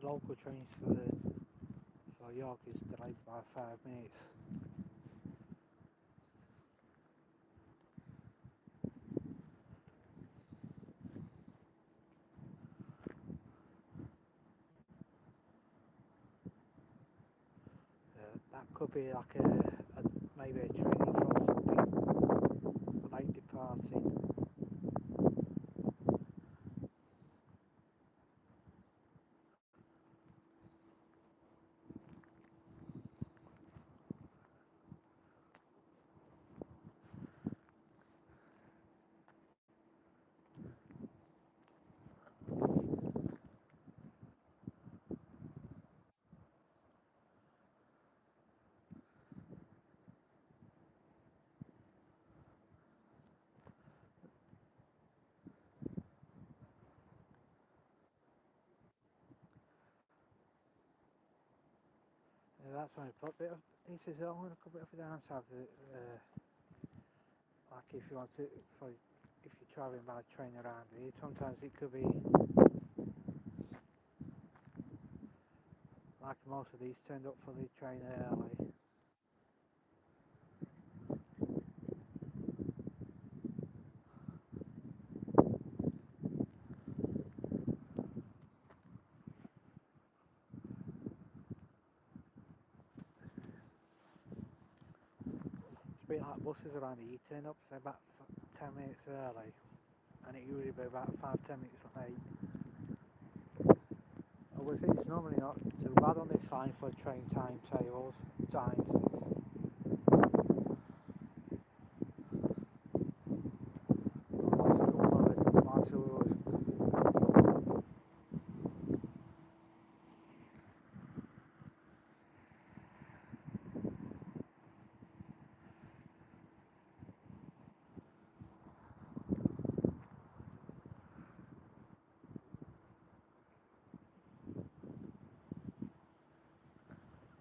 local trains for York is delayed by 5 minutes. That could be like maybe a training for late departing. That's only a bit of, this is only a bit of a downside. Like if you want to, if you're travelling by train around here, sometimes it could be like most of these turned up for the train early. It's a bit like buses around here, you turn up say about 10 minutes early and it usually be about 5-10 minutes late. I would say it's normally not too bad on this line for train timetables, times.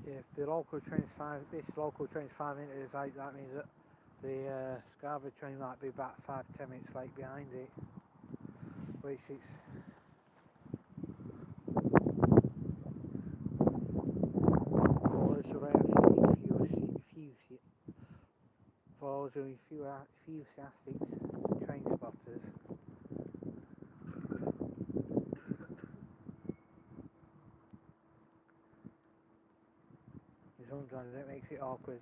If the local train's this local train's 5 minutes late, that means that the Scarborough train might be about 5-10 minutes late behind it, which is for those who enthusiastic train spotters. Sometimes it makes it awkward.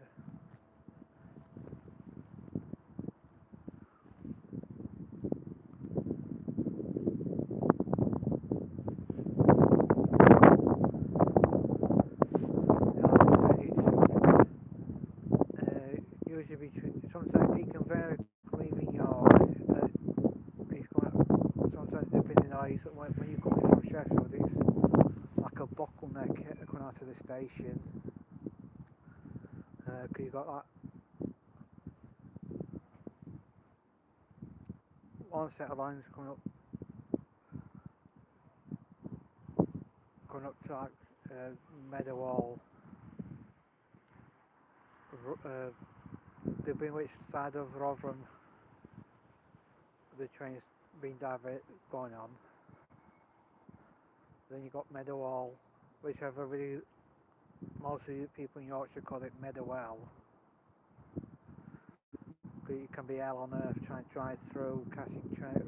Usually between, sometimes it can vary leaving York. Sometimes depending on when you're coming from Sheffield, it's like a bottleneck coming out of the station. Because you've got that one set of lines coming up to like Meadowhall, depending which side of Rotherham the train's been going on. Then you've got Meadowhall, which everybody, most of the people in Yorkshire call it Meadowell. But it can be hell on earth trying to drive through, catching train.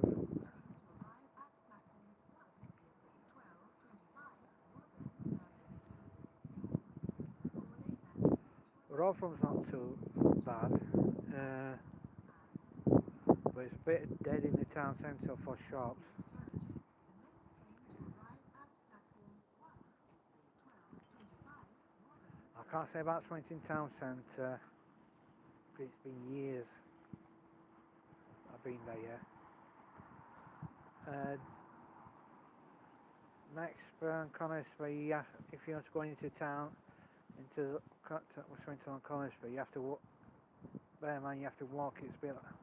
Rotherham's not too bad, but it's a bit dead in the town centre for shops. I can't say about Swinton town centre, it's been years I've been there. Next, Conisbee, if you want to go into town, into Swinton on Conisbee, you have to walk. Bear in mind, you have to walk. It's a bit like,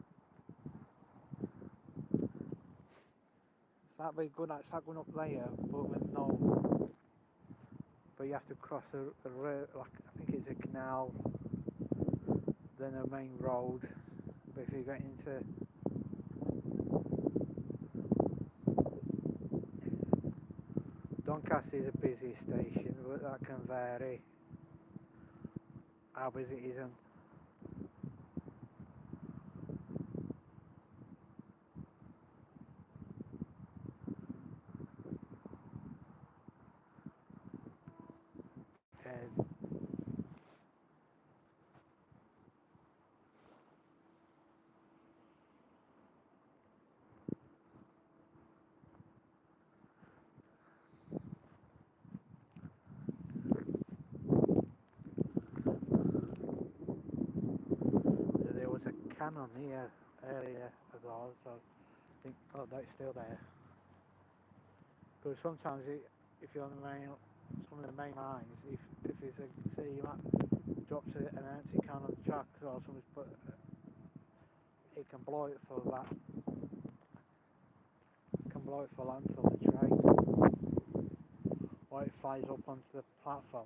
it's that big good. It's like going up there, but with no. But you have to cross a road, like I think it's a canal, then a main road. But if you get into Doncaster is a busy station, but that can vary how busy it isn't. And there was a cannon here earlier ago, so I think, oh, that's still there. Because sometimes if you're on the main, some of the main lines, if there's a, say you might drops an empty can on the track or something, but it can blow it for that, can blow it for land for the train, or it flies up onto the platform.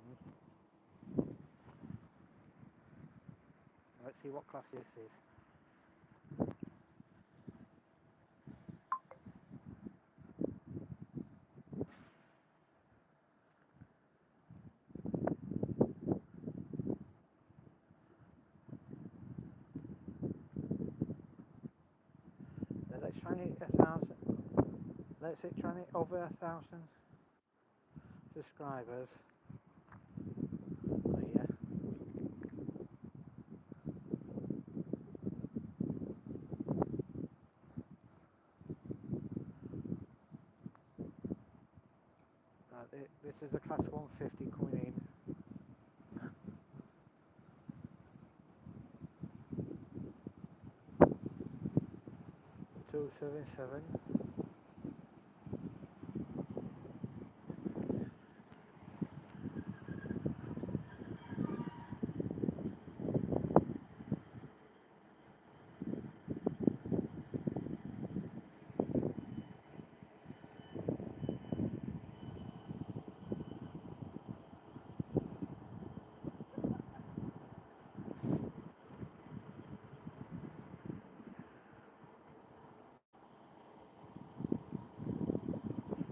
Let's see what class this is. Let's try it 1,000. Let's try it over 1,000 subscribers. Oh, yeah. This is a class 150 coming in. 277.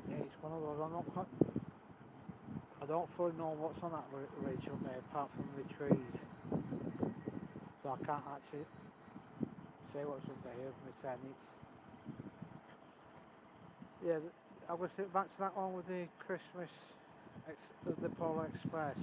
Yeah, it's one of those. I don't fully know what's on that ridge up there apart from the trees, so I can't actually say what's up there. It's yeah. I was back to that one with the Christmas, the Polar Express.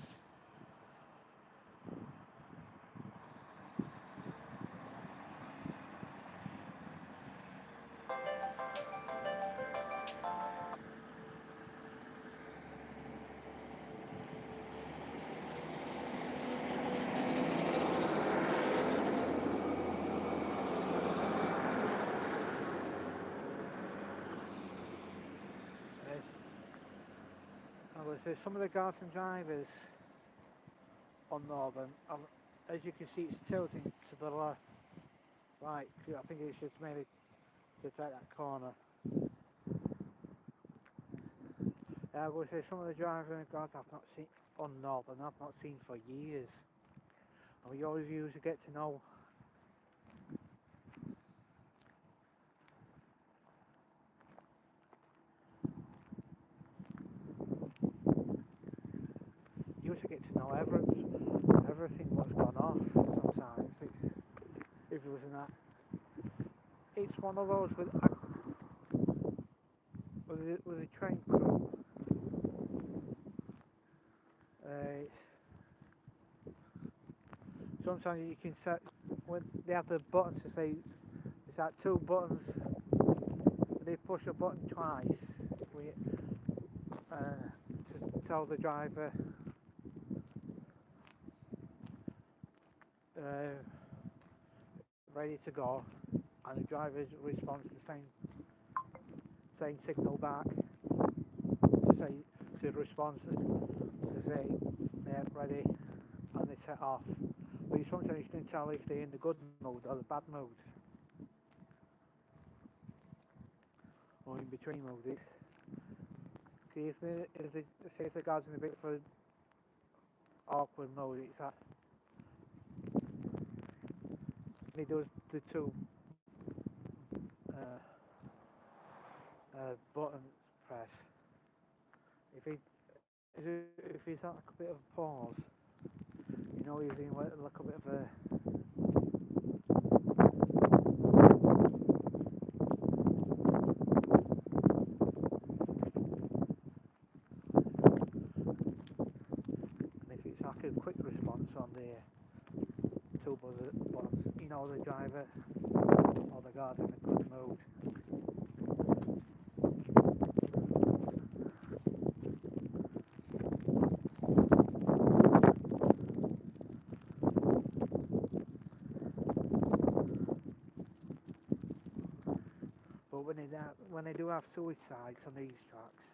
I would say some of the guards and drivers on Northern, as you can see, it's tilting to the left. Right, I think it's just mainly to take that corner. I would say some of the drivers and guards I've not seen on Northern, I've not seen for years. And we always used to get to know. You used to get to know everything what's gone off sometimes. If it was that. It's one of those with the train crew. Sometimes you can set when they have the buttons to say it's like two buttons. They push a button twice to tell the driver ready to go, and the driver responds the same signal back to respond to say yeah, ready, and they set off. But sometimes you can tell if they're in the good mood or the bad mood, or in between mood. If the guy's in a bit for awkward mode, it's that he does the two button press. if he's at like a bit of a pause, you know he's in like a bit of a and if it's like a quick response on the two buzzer buttons, you know the driver or the guard in a good mood. But when they do have suicides on these tracks,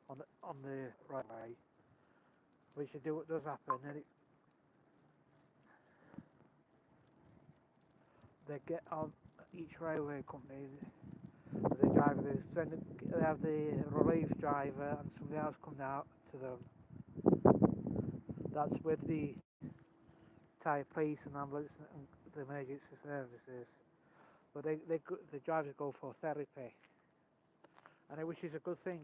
on the railway, which does happen, and they get on each railway company, the driver they have the relief driver and somebody else coming out to them. That's with the Thai police and ambulance and the emergency services. But the drivers go for therapy, and which is a good thing.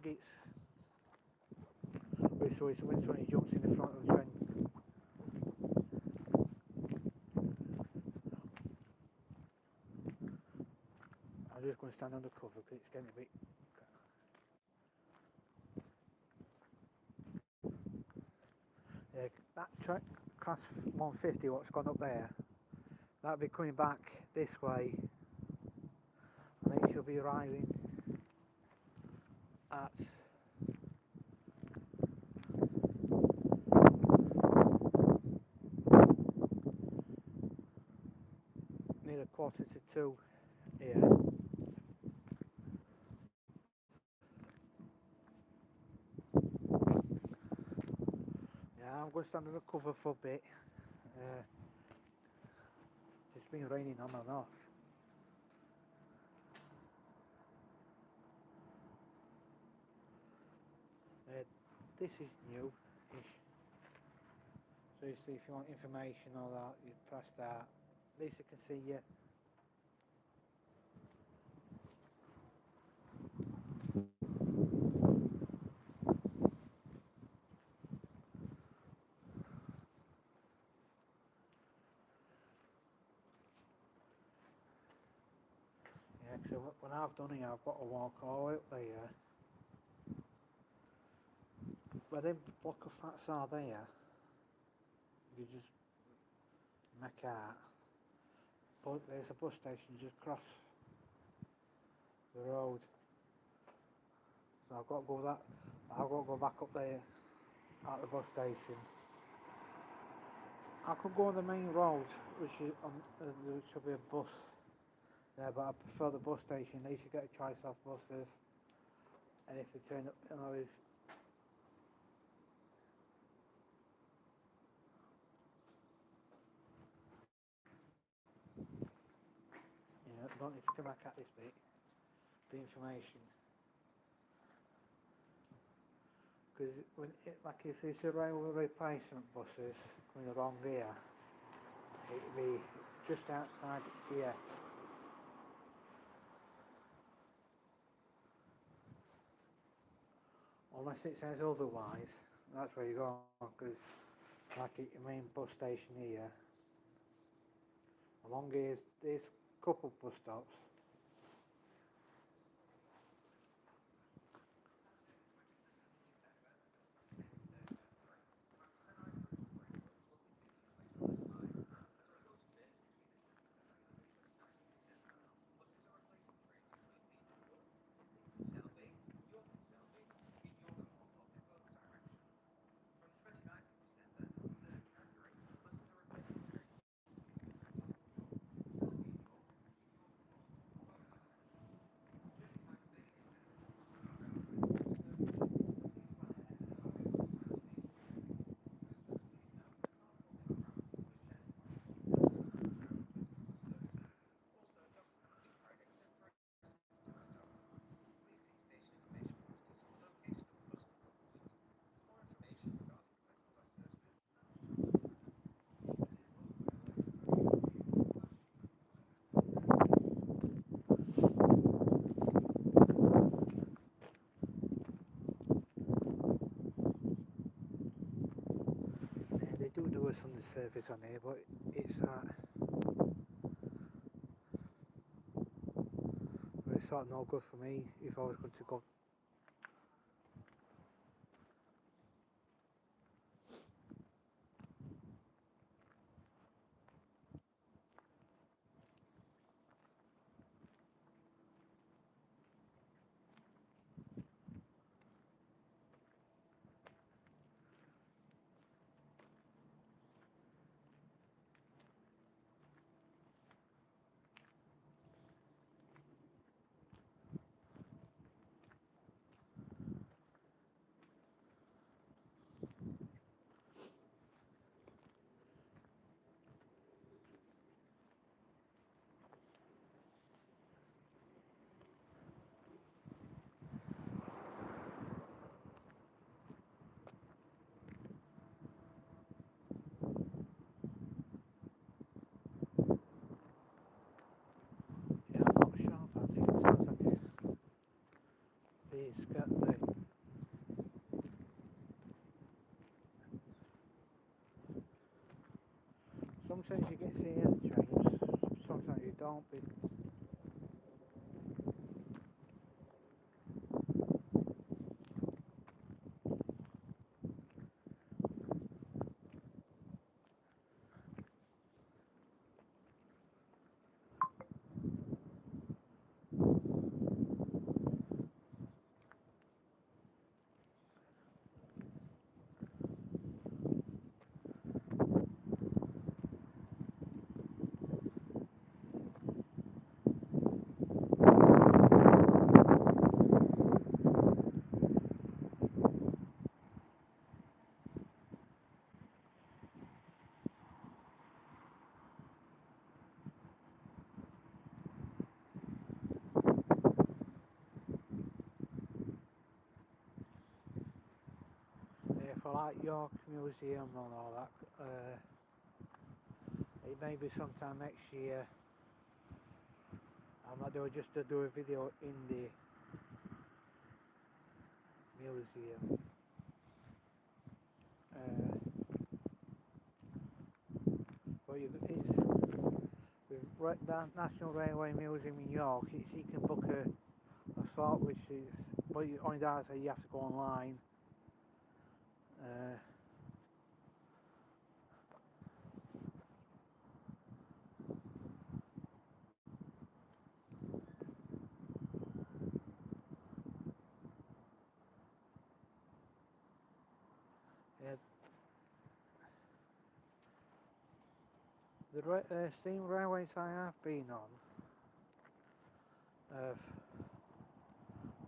It's when somebody jumps in the front of the train. I'm just going to stand under cover because it's getting a bit. Yeah, that track class 150, what's gone up there, that'll be coming back this way, and it should be arriving at near 1:45 here. Yeah, I'm going to stand under cover for a bit. It's been raining on and off. This is new-ish. So you see, if you want information or that, you press that. At least you can see you. Yeah, so when I've done it, I've got to walk all the way up there. Where them block of flats are there, you just make out. But there's a bus station just across the road. So I've got to go back up there at the bus station. I could go on the main road, which should be a bus there, but I prefer the bus station. They should get a choice of buses, and if they turn up, don't need to come back at this bit, the information. Because like if there's a railway replacement buses coming along here, it'll be just outside here. Unless it says otherwise, that's where you go, because like at your main bus station here, along here there's a couple bus stops. service on here, but it's sort of no good for me if I was going to go. Yeah, I'm not sure, but I think it sounds like these got the. Sometimes you get seeing trains, sometimes you don't. But yeah, for like York Museum and all that, it may be sometime next year. I might do just to do a video in the museum. But with the National Railway Museum in York, you can book a slot, which is, but you only does say you have to go online. Yeah, the steam railways I have been on,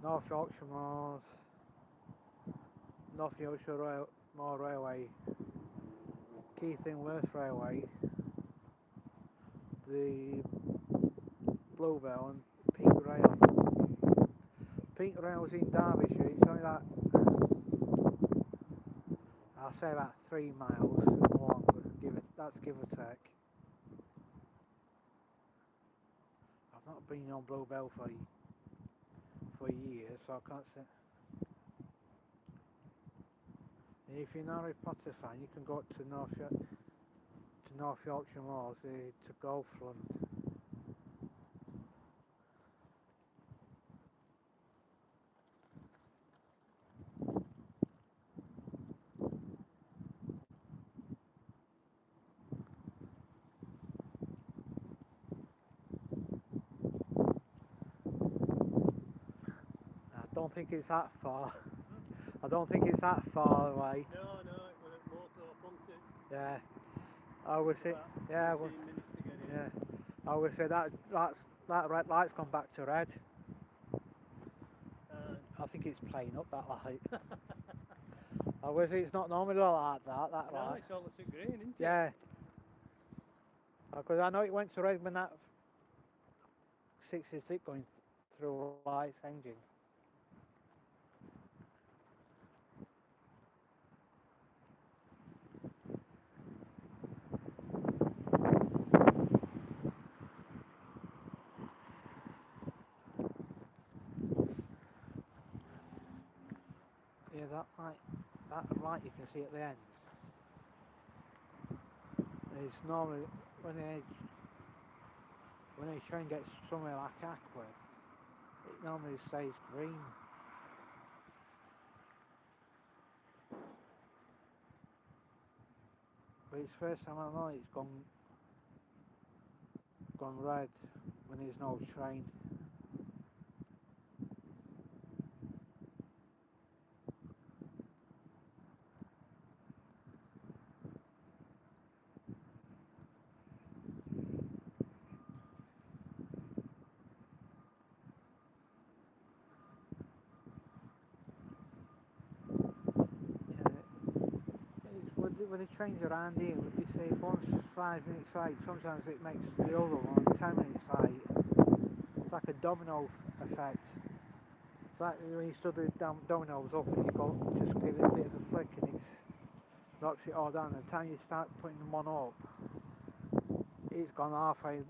North Yorkshire Moors, North Yorkshire Moor Railway, Keith-in-Worth Railway, the Bluebell and Peak Rail. Peak Rail's in Derbyshire, it's only like, I'll say about 3 miles long, that's give or take. I've not been on Bluebell for years, so I can't say. And if you're an Harry Potter fan, you can go to North Yorkshire Moors to Golfland. I don't think it's that far. I don't think it's that far away. No, it was at Moorthorpe, wasn't it? Yeah. I would say, yeah, 14 minutes to get in. yeah. I would say that red light's gone back to red. I think it's playing up that light. I would say it's not normally like that No, light. it's all the green, isn't it? Yeah. Because I know it went to red when that 66 going through lights engine. Yeah, that light you can see at the end. It's normally when a train gets somewhere like Ackworth, it normally stays green. But it's the first time I know it's gone red when there's no train. When the trains around here, you say if one's 5 minutes late, sometimes it makes the other one 10 minutes late. It's like a domino effect. It's like when you stood the dominoes up and you go, just give it a bit of a flick and it knocks it all down. And the time you start putting them on up, it's gone halfway.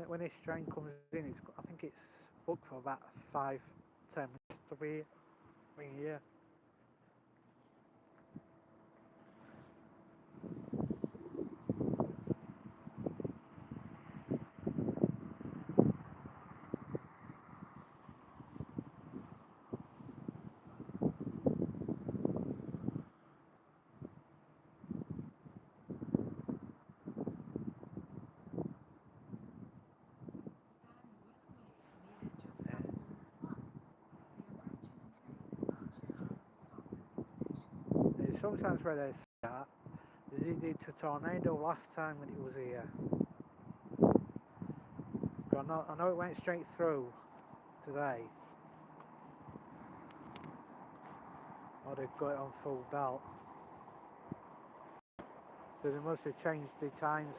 When this train comes in, I think it's booked for about 5-10 minutes to be here. Sometimes where they start, they did a tornado last time when it was here. I know it went straight through today. Or they've got it on full belt. So they must have changed the times.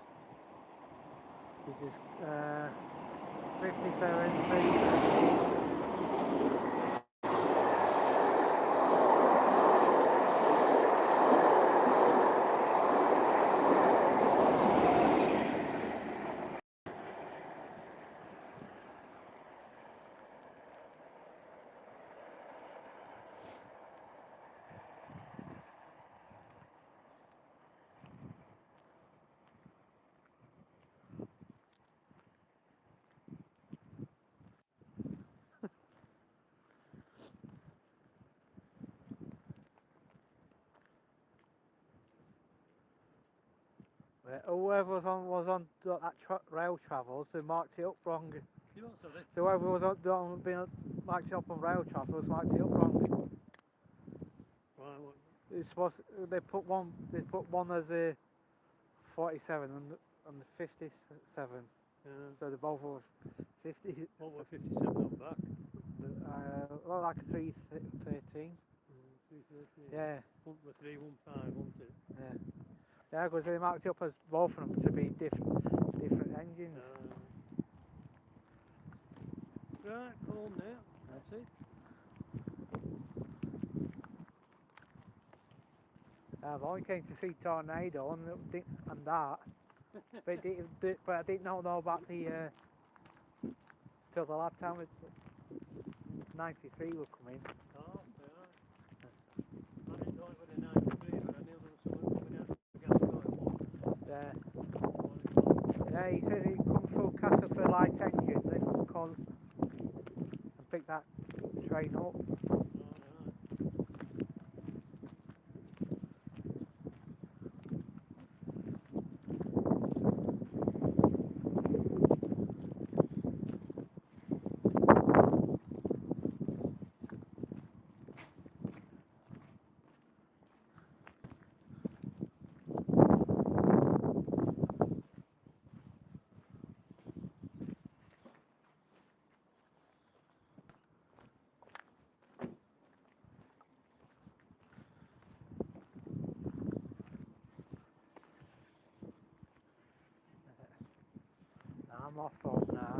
This is 57 feet. Whoever was on that rail travels, they marked it up wrong. You what, sorry? So whoever was being marked it up on rail travels marked it up wrong. Right, what? It's supposed they put one as a 47 and the 57. Yeah. So they're both of 50. What were 57 on back? Well, like 313. 313. Yeah. Were 315, wasn't it? Yeah. Yeah, because they marked it up as both of them to be different engines. Right, calm now. That's it. I've only came to see Tornado and that, but I didn't know about the till the last time 93 were coming. Oh, yeah. I didn't know it was a 93, but I knew there was someone coming out of the gas guy. Yeah, he says it comes through Castle for light engine, then call and pick that train up. I'm off on now.